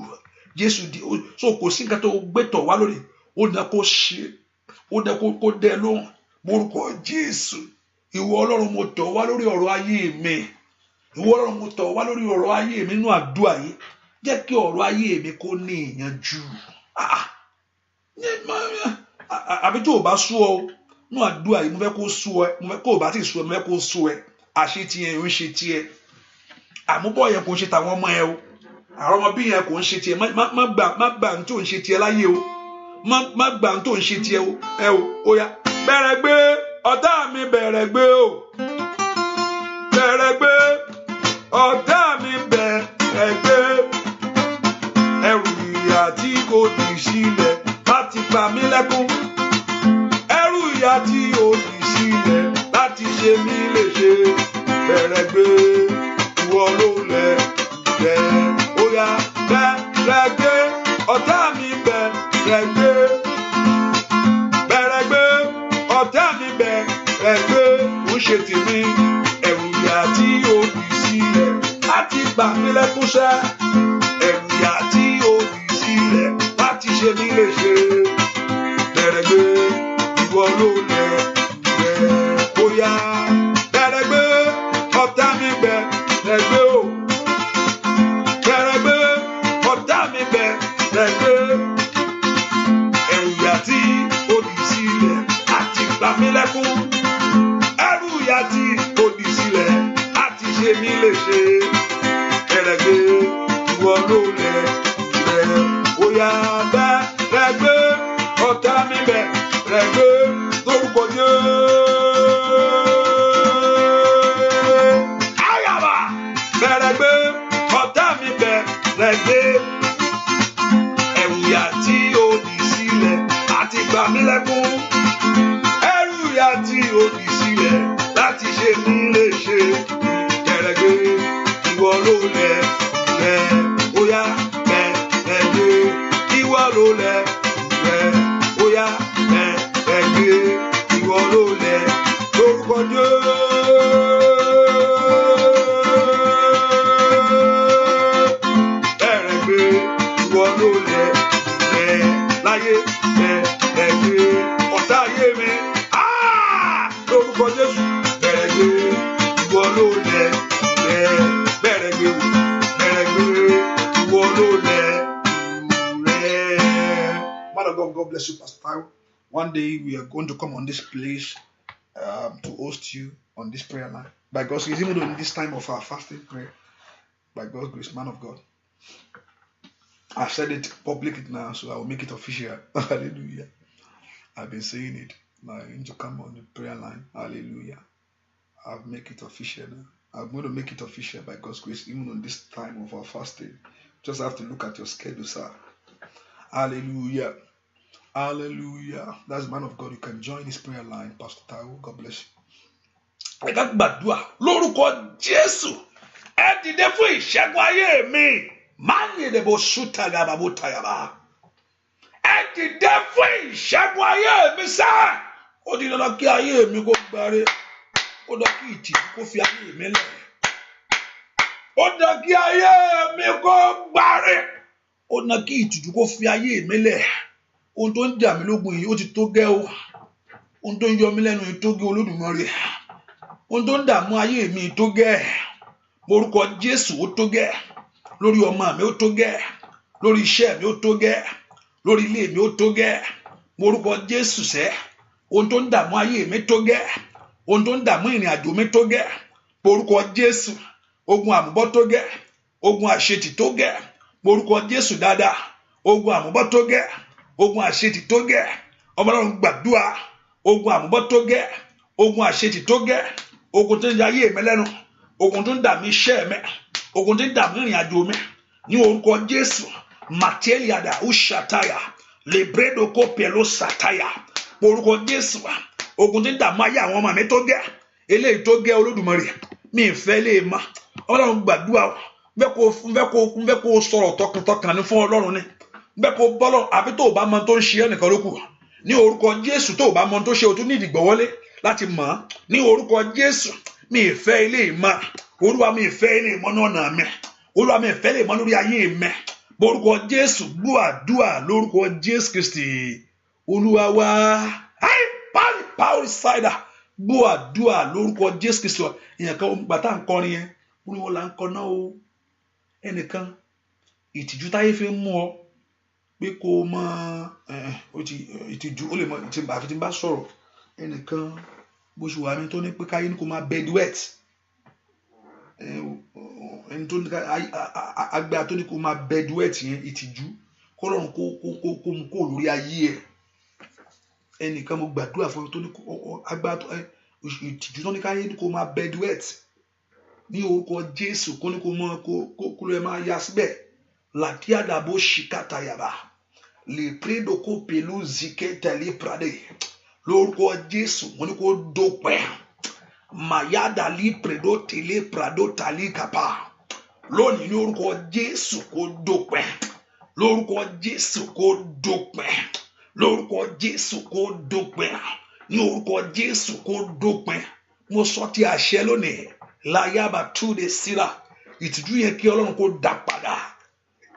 A: Jésù di so kò sí nǹkan tó gbé tọ̀ wá lórí. Ó ní kó ṣe. Ó ní kó dẹ lóhùn. Morúkọ Jésù. Ìwọ Ọlọ́run mo tọ̀ wá lórí ọ̀rọ̀ ayé mi. Ìwọ Ọlọ́run mo tọ̀ wá lórí ọ̀rọ̀ ayé mi nínú àdúrà yìí. Jẹ́ kí ọ̀rọ̀ ayé mi kó ní ìyanjú. Àbí tó o bá sú ọ nínú àdúrà yìí mo fẹ́ kó sú ẹ. Mo fẹ́ kó o bá ti sú ẹ mo fẹ́ kó sú ẹ. Àṣé tiẹ̀ ń ṣe tiẹ̀. Àmúbọ̀ yẹn kò ń ṣe tàwọn ọmọ ẹ o. Àwọn ọmọ bí yẹn kò ń ṣe tiẹ̀. Má gbà ń tó ń ṣe tiẹ̀ láyé o. Má gbà ń tó ń ṣe tiẹ̀ o. Ó yá. Bẹ̀rẹ̀ gbé ọ̀tá mi bẹ̀rẹ̀ gbé o. Bẹ̀rẹ̀ gbé ọ̀tá mi bẹ̀rẹ̀ gbé. Ẹrù ìyà tí kò dì sílẹ̀ láti pa mí lẹ́kún. Ẹrù ìyà tí ò dì sílẹ̀ láti ṣe mí léṣe. Bẹ̀rẹ̀ gbé ìwọ ló lẹ̀ bẹ̀. Ó yá bẹ̀rẹ̀ gbé ọ̀tá mi bẹ̀rẹ̀ gbé. Bẹ̀rẹ̀ gbé ọ̀tá mi bẹ̀rẹ̀ gbé. Ó ṣe tèmi ẹrù ìyà tí ò dì sílẹ̀ láti pa mí lẹ́kún ṣá. Ẹrù ìyà tí ò dì sílẹ̀ láti ṣe mí léṣe. Bẹ̀rẹ̀ gbé ìwọ ló lẹ̀ bẹ̀. Ó yá bẹ̀rẹ̀ gbé ọ̀tá mi bẹ̀rẹ̀ gbé o. Bẹ̀rẹ̀ gbé ọ̀tá mi bẹ̀rẹ̀ gbé. Ẹrù ìyà tí ò dì sílẹ̀ láti pa mí lẹ́kún. Ẹrù ìyà tí ò dì sílẹ̀ láti ṣe mí léṣe. Bẹ̀rẹ̀ gbé ìwọ ló lẹ̀ bẹ̀. Ó yá bẹ̀rẹ̀ gbé ọ̀tá mi bẹ̀rẹ̀ gbé. Lórúkọ Jésù. Ayaba bẹ̀rẹ̀ gbé ọ̀tá mi bẹ̀rẹ̀ gbé. láti gbà mí lẹ́kún. Ẹrù ìyà tí ó fi sílẹ̀ láti ṣe mí léṣe. Gẹ̀rẹ́gẹ́ ìwọ ló lẹ̀ rẹ̀ ó yá gẹ̀rẹ́gẹ́ ìwọ ló lẹ̀ rẹ̀ ó yá gẹ̀rẹ́gẹ́ ìwọ ló lẹ̀ lórúkọ Jésù. Gẹ̀rẹ́gẹ́ ìwọ ló lẹ̀ rẹ̀ láyé gẹ̀rẹ́gẹ́ ọ̀tá ayé mi lórúkọ Jésù. Gẹ̀rẹ́gẹ́ ìwọ ló lẹ̀ rẹ̀ gẹ̀rẹ́gẹ́ ìwọ ló lẹ̀ rẹ̀. Man of God, God bless you, Pastor Taiwo. One day we are going to come on this place to host you on this prayer line. By God's grace, even in this time of our fasting prayer, by God's grace, man of God. I've said it publicly now, so I will make it official. Hallelujah. I've been saying it. Now I need to come on the prayer line. Hallelujah. I'll make it official now. I'm going to make it official by God's grace, even on this time of our fasting. Just have to look at your schedule, sir. Hallelujah. Hallelujah. That's the man of God. You can join this prayer line, Pastor Taiwo. God bless you. Ẹ ká gbàdúrà lórúkọ Jésù. Ẹ dìde fún ìṣẹ́gun ayé mi. Máa ń yèdè bó ṣúta gàbà bó tayàbá. Ẹ dìde fún ìṣẹ́gun ayé mi sá. Ó di dandan kí ayé mi kó gbáre. Ó dán kí ìtìjú kó fi ayé mi lẹ̀. Ó dán kí ayé mi kó gbáre. Ó dán kí ìtìjú kó fi ayé mi lẹ̀. Ohun tó ń jà mí lógun yìí ó ti tó gẹ́ o. Ohun tó ń yọ mí lẹ́nu yìí tó gẹ́ Olódùmarè. Ohun tó ń dààmú ayé mi tó gẹ́. Orúkọ Jésù ó tó gẹ́. Lórí ọmọ mi ó tó gẹ́. Lórí iṣẹ́ mi ó tó gẹ́. Lórí ilé mi ó tó gẹ́. Orúkọ Jésù sẹ́. Ohun tó ń dààmú ayé mi tó gẹ́. Ohun tó ń dààmú ìrìn àjò mi tó gẹ́. Orúkọ Jésù. Ogun àmúbọ́ tó gẹ́. Ogun àṣetì tó gẹ́. Orúkọ Jésù dáadáa. Ogun àmúbọ́ tó gẹ́. Ogun àṣetì tó gẹ́. Ọlọ́run gbàdúrà. Ogun àmúbọ́ tó gẹ́. Ogun àṣetì tó gẹ́. Ogun tó ń jẹ ayé mi lẹ́nu. Ogun tó ń dààmú iṣẹ́ mi. Ogun tó ń dààmú ìrìn àjò mi. Ní orúkọ Jésù. Mateliada ushataya. Lebredo kopelo sataya. Orúkọ Jésù. Ogun tó ń dààmú ayé àwọn ọmọ mi tó gẹ́. Eléyìí tó gẹ́ Olódùmarè. Mi ìfẹ́ lè mọ̀. Ọlọ́run gbàdúrà. Fẹ́ kó sọ̀rọ̀ tọkàntọkàn ní fún Ọlọ́run ni. Bẹ́ẹ̀ kó bọ́lọ̀ àbí tó bá mọ tó ń ṣe ẹnìkan lókù ní orúkọ Jésù tó bá mọ tó ṣe o tún ní ìdìgbọ̀wọ́lé láti mọ̀ ní orúkọ Jésù. Mi ìfẹ́ ilé ìmọ̀ Olúwa, mi ìfẹ́ ilé ìmọ̀ náà mi Olúwa, mi ìfẹ́ ilé ìmọ̀ lórí ayé mi orúkọ Jésù. Gbọ́ àdúrà lórúkọ Jésù Kristi Olúwa wa. Power side. Gbọ́ àdúrà lórúkọ Jésù Kristi. Ìyẹn kan gbàtà ń kọrin yẹn Olúwa là ń kọ náà o. Ẹnìkan ìtìjú táyé fi ń mú ọ pé kó mọ ìtìjú ó lè mọ àfi tí n bá sọ̀rọ̀ ẹnìkan bó ṣe wà mí tó ní pé káyé ní kó máa bed wet ẹni tó ní agbára tó ní kó máa bed wet yẹn ìtìjú kó lọ́run kó mú kó lórí ayé ẹ̀. Ẹnìkan mo gbàdúrà fún tó ní agbára ìtìjú tó ní káyé ní kó máa bed wet ní orúkọ Jésù kó ní kó mọ kó lè máa yá síbẹ̀. Latiada bo shikata yaba. Le predo ko pelu ziketa le prade. Lórúkọ Jésù mo ní kó dópin. Mayada li predo tele prado tali kapa. Lónìí ní orúkọ Jésù kó dópin. Lórúkọ Jésù kó dópin. Lórúkọ Jésù kó dópin. Ní orúkọ Jésù kó dópin. Mo sọ ti àṣẹ lónìí. Layaba tu de sira. Ìtìjú yẹn kí Ọlọ́run kó dá padà.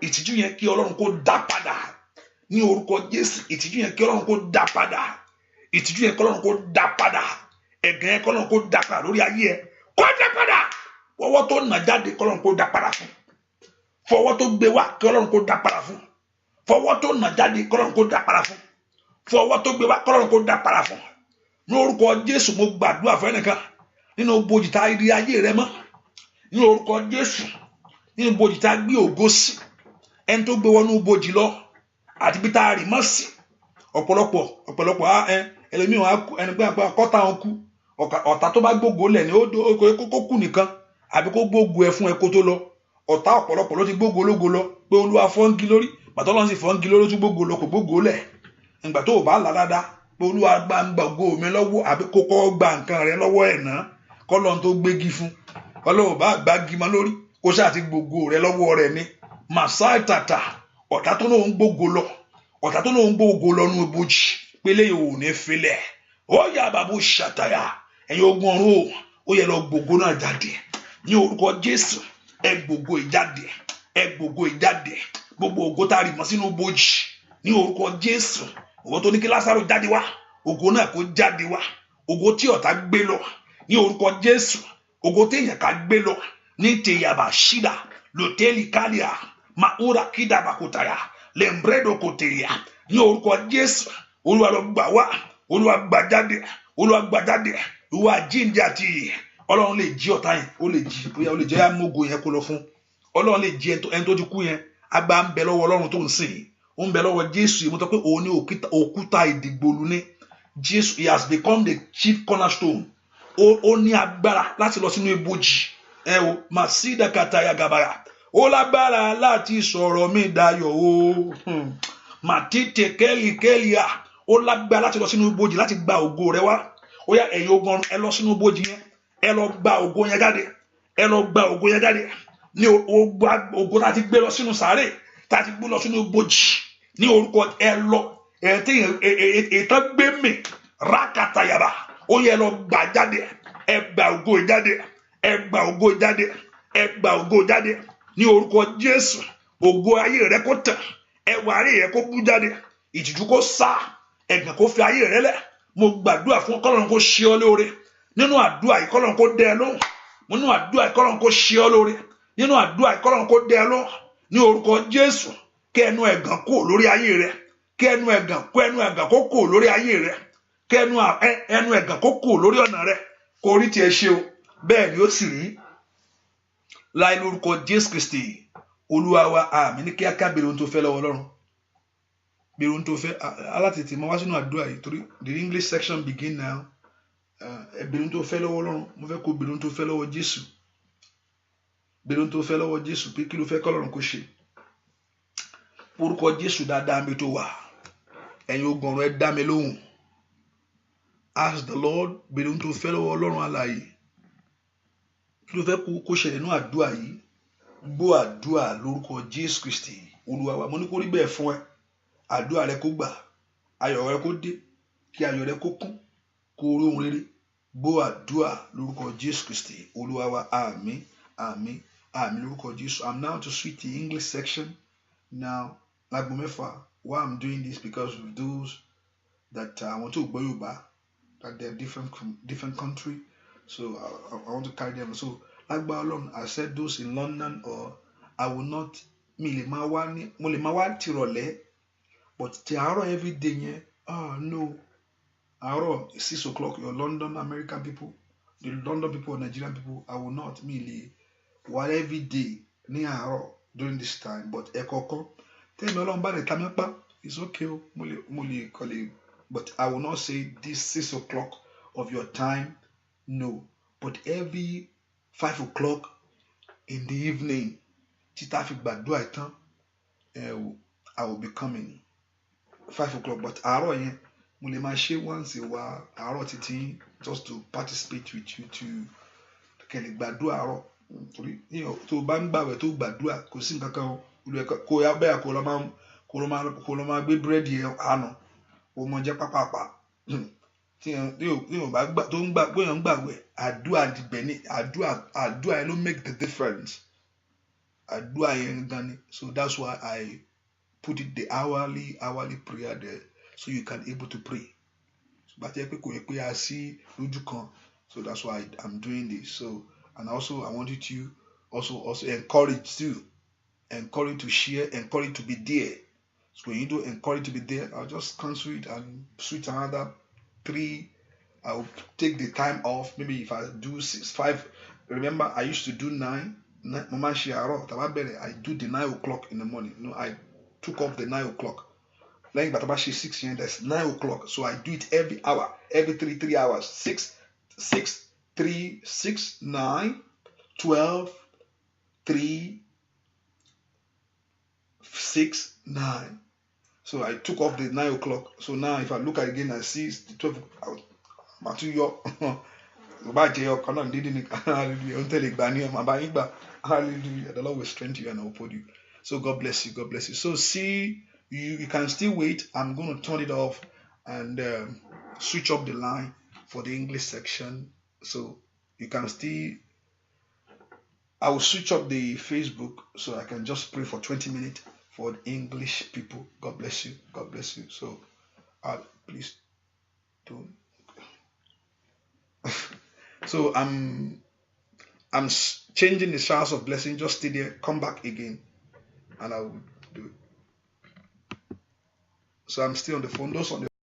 A: Ìtìjú yẹn kí Ọlọ́run kó dá padà ní orúkọ Jésù. Ìtìjú yẹn kí Ọlọ́run kó dá padà. Ìtìjú yẹn kí Ọlọ́run kó dá padà. Ẹ̀gàn yẹn kí Ọlọ́run kó dá padà lórí ayé ẹ kó dá padà. Fọwọ́ tó nà jáde kí Ọlọ́run kó dá padà fún. Fọwọ́ tó gbé wá kí Ọlọ́run kó dá padà fún. Fọwọ́ tó nà jáde kí Ọlọ́run kó dá padà fún. Fọwọ́ tó gbé wá kí Ọlọ́run kó dá padà fún. Ní orúkọ Jésù mo gbàdúrà fún ẹnìkan nínú bojì tá rí ayé rẹ mọ́. Ní orúkọ Jésù nínú bojì tá gbé ògo sí. Ẹni tó gbé wọnú bojì lọ àti bí tá a rí mọ́ sí ọ̀pọ̀lọpọ̀ ẹlòmíràn ẹni pé àkọ́tà wọn kú ọ̀tá tó bá gbógo lẹ̀ ní kó kú nìkan àbí kó gbógo ẹ fún ẹ kó tó lọ. Ọ̀tá ọ̀pọ̀lọpọ̀ ló ti gbógo lógo lọ pé Olúwa fọ́ngi lórí bàtọ́ lọ́n sì fọ́ngi lórí tún gbógo lọ kò gbógo lẹ̀ ìgbà tó o bá là dáadáa pé olúwa gba ń gba ògo mi lọ́wọ́ àbí kókó gba nǹkan rẹ lọ́wọ́ ẹ̀ náà kọ́lọ́n tó gbégi fún ọlọ́run bá gbági mọ́ lórí kó ṣáà ti gbogbo rẹ lọ́wọ́ rẹ ní màsáì tàtà ọ̀tá tó lóun gbógo lọ ọ̀tá tó lóun gbógo lọ nú ibojì pélé yòó ní filẹ̀ ó yà bàbá ṣàtàyà ẹ̀yin ogun ọ̀run ó yẹ lọ gbogbo náà jáde ní orúkọ Jésù ẹ gbogbo ìjáde ẹ gbogbo ìjáde gbogbo ògo tá a rì mọ́ sínú ibojì ní orúkọ Jésù ògo tó ní kí Lásárù jáde wá ògo náà kó jáde wá ògo tí ọ̀tá gbé lọ ní orúkọ Jésù ògo tí èèyàn ká gbé lọ ní tèyàbà ṣídà lòtẹ́lì kálíà màúrà kídàbàkútàyà lẹ́mbrẹ́dò kòtèyà ní orúkọ Jésù olúwa lọ gbà wá olúwa gbà jáde olúwa gbà jáde ìwà jíǹde àti ìyè ọlọ́run lè jí ọ̀tá yẹn ó lè jí bóyá ó lè jẹ́ amógo yẹn kó lọ fún ọlọ́run lè jí ẹni tó ti kú yẹn agbá ń bẹ lọ́wọ́ ọlọ́run tó ń sìn yìí ó ń bẹ lọ́wọ́ Jésù yìí mo tọ́ pé òun ní òkúta ìdìgbòlù ní Jésù he has become the chief cornerstone ó ní agbára láti lọ sínú ibojì ẹ o màsídà kàtàyà gàbàrà ó lágbára láti sọ̀rọ̀ mi dayọ̀ o màtítè kẹ́lìkẹ́lìà ó lágbára láti lọ sínú ibojì láti gba ògo rẹ wá ó yá ẹ̀yin ogun ọ̀run ẹ lọ sínú ibojì yẹn ẹ lọ gba ògo yẹn jáde ẹ lọ gba ògo yẹn jáde ní ògo tá a ti gbé lọ sínú sàárè tá a ti gbé lọ sínú ibojì ní orúkọ ẹ lọ ètò gbé mi rákàtàyàbá ó yẹ lọ gbà jáde ẹ gba ògo jáde ẹ gba ògo jáde ẹ gba ògo jáde ní orúkọ Jésù ògo ayé rẹ kó tàn ẹwà ayé rẹ kó bú jáde ìtìjú kó sá ẹ̀gàn kó fi ayé rẹ lẹ̀ mo gbàdúrà fún kọ́lọ́run kó ṣe ọ́ lóore nínú àdúrà yìí kọ́lọ́run kó dẹ́ ẹ lóhùn nínú àdúrà yìí kọ́lọ́run kó ṣe ọ́ lóore nínú àdúrà yìí kọ́lọ́run kó dẹ́ ẹ lóhùn ní orúkọ Jésù kí ẹnu ẹ̀gàn kó lórí ayé rẹ kí ẹnu ẹ̀gàn kó kó lórí ayé rẹ kí ẹnu ẹ̀gàn kó kó lórí ọ̀nà rẹ kó rí tiẹ̀ ṣe o bẹ́ẹ̀ ni ó sì rí láì lórúkọ Jésù Kristi olúwa wa àmín ní kíákíá béèrè ohun tó fẹ́ lọ́wọ́ Ọlọ́run béèrè ohun tó fẹ́ alátètè mọ́ wá sínú àdúrà yìí torí the English section begin now béèrè ohun tó fẹ́ lọ́wọ́ Ọlọ́run mo fẹ́ kó béèrè ohun tó fẹ́ lọ́wọ́ Jésù béèrè ohun tó fẹ́ lọ́wọ́ Jésù pé kí ló fẹ́ kọ́lọ́run kó ṣe orúkọ Jésù dáadáa mi tó wà ẹ̀yin ogun ọ̀run ẹ dá mi lóhùn ask the Lord béèrè ohun tó fẹ́ lọ́wọ́ Ọlọ́run alààyè kí ló fẹ́ kó ṣẹlẹ̀ nínú àdúrà yìí gbọ́ àdúrà lórúkọ Jésù Kristi olúwa wa mo ní kó rí bẹ́ẹ̀ fún ẹ àdúrà rẹ kó gbà ayọ̀ rẹ kó dé kí ayọ̀ rẹ kó kún kó rí ohun rere gbọ́ àdúrà lórúkọ Jésù Kristi olúwa wa àmín àmín àmín lórúkọ Jésù. I'm now to switch the English section now lágbo mẹ́fà why I'm doing this because of those that àwọn tó gbọ́ Yorùbá that they're different country so I want to carry them so lágbá Ọlọ́run I said those in London or I will not mo lè máa wá tìrọ̀lẹ́ but ti àárọ̀ every day yẹn no àárọ̀ 6 o'clock your London American people the London people or Nigerian people I will not mi lè wá every day ní àárọ̀ during this time but ẹ̀kọ̀ọ̀kan tẹ́lẹ̀ Ọlọ́run bá lè ta mẹ́pà it's okay o mo lè kọ́lé but I will not say this 6 o'clock of your time no but every 5 o'clock in the evening títà fi gbàdúrà ìtàn I will be coming 5 o'clock but àárọ̀ yẹn mo lè máa ṣe once wa àárọ̀ títí just to participate with you to kẹlẹ̀ gbàdúrà àárọ̀ torí tó bá ń gbàwẹ̀ tó gbàdúrà kò sí nǹkan kan kó yá bẹ́ẹ̀ kó lọ máa gbé búrẹ́dì ẹ̀ àná kó mọ jẹ́ pápápá tí yóò bá gbà tó ń gbà bóyá ń gbàwẹ̀ àdúrà dìbẹ̀ ní àdúrà yẹn ló make the difference àdúrà yẹn gan ni so that's why I put it the hourly prayer there so you can able to pray bàtẹ́ pé kò yẹ pé a sí lójú kan so that's why I'm doing this so and also I wanted to also encourage to share, encourage to be there. So when you do encourage to be there, I'll just cancel it and switch another 3. I'll take the time off. Maybe if I do 6, 5. Remember, I used to do 9. I do the 9 o'clock in the morning. No, I took off the 9 o'clock. Like Batabashi 6 here, that's 9 o'clock. So I do it every hour, every 3 hours. 6, 3, 6, 9, 12, 3, 6, 9. So I took off the 9 o'clock. So now if I look at it again, I see it's the 12. Hallelujah. The Lord will strengthen you and uphold you. So God bless you. God bless you. So see, you can still wait. I'm going to turn it off and switch up the line for the English section. So you can still, I will switch up the Facebook so I can just pray for 20 minutes for the English people. God bless you. God bless you. So please don't. So I'm changing the showers of blessing. Just stay there. Come back again, and I will do it. So I'm still on the phone. Those on the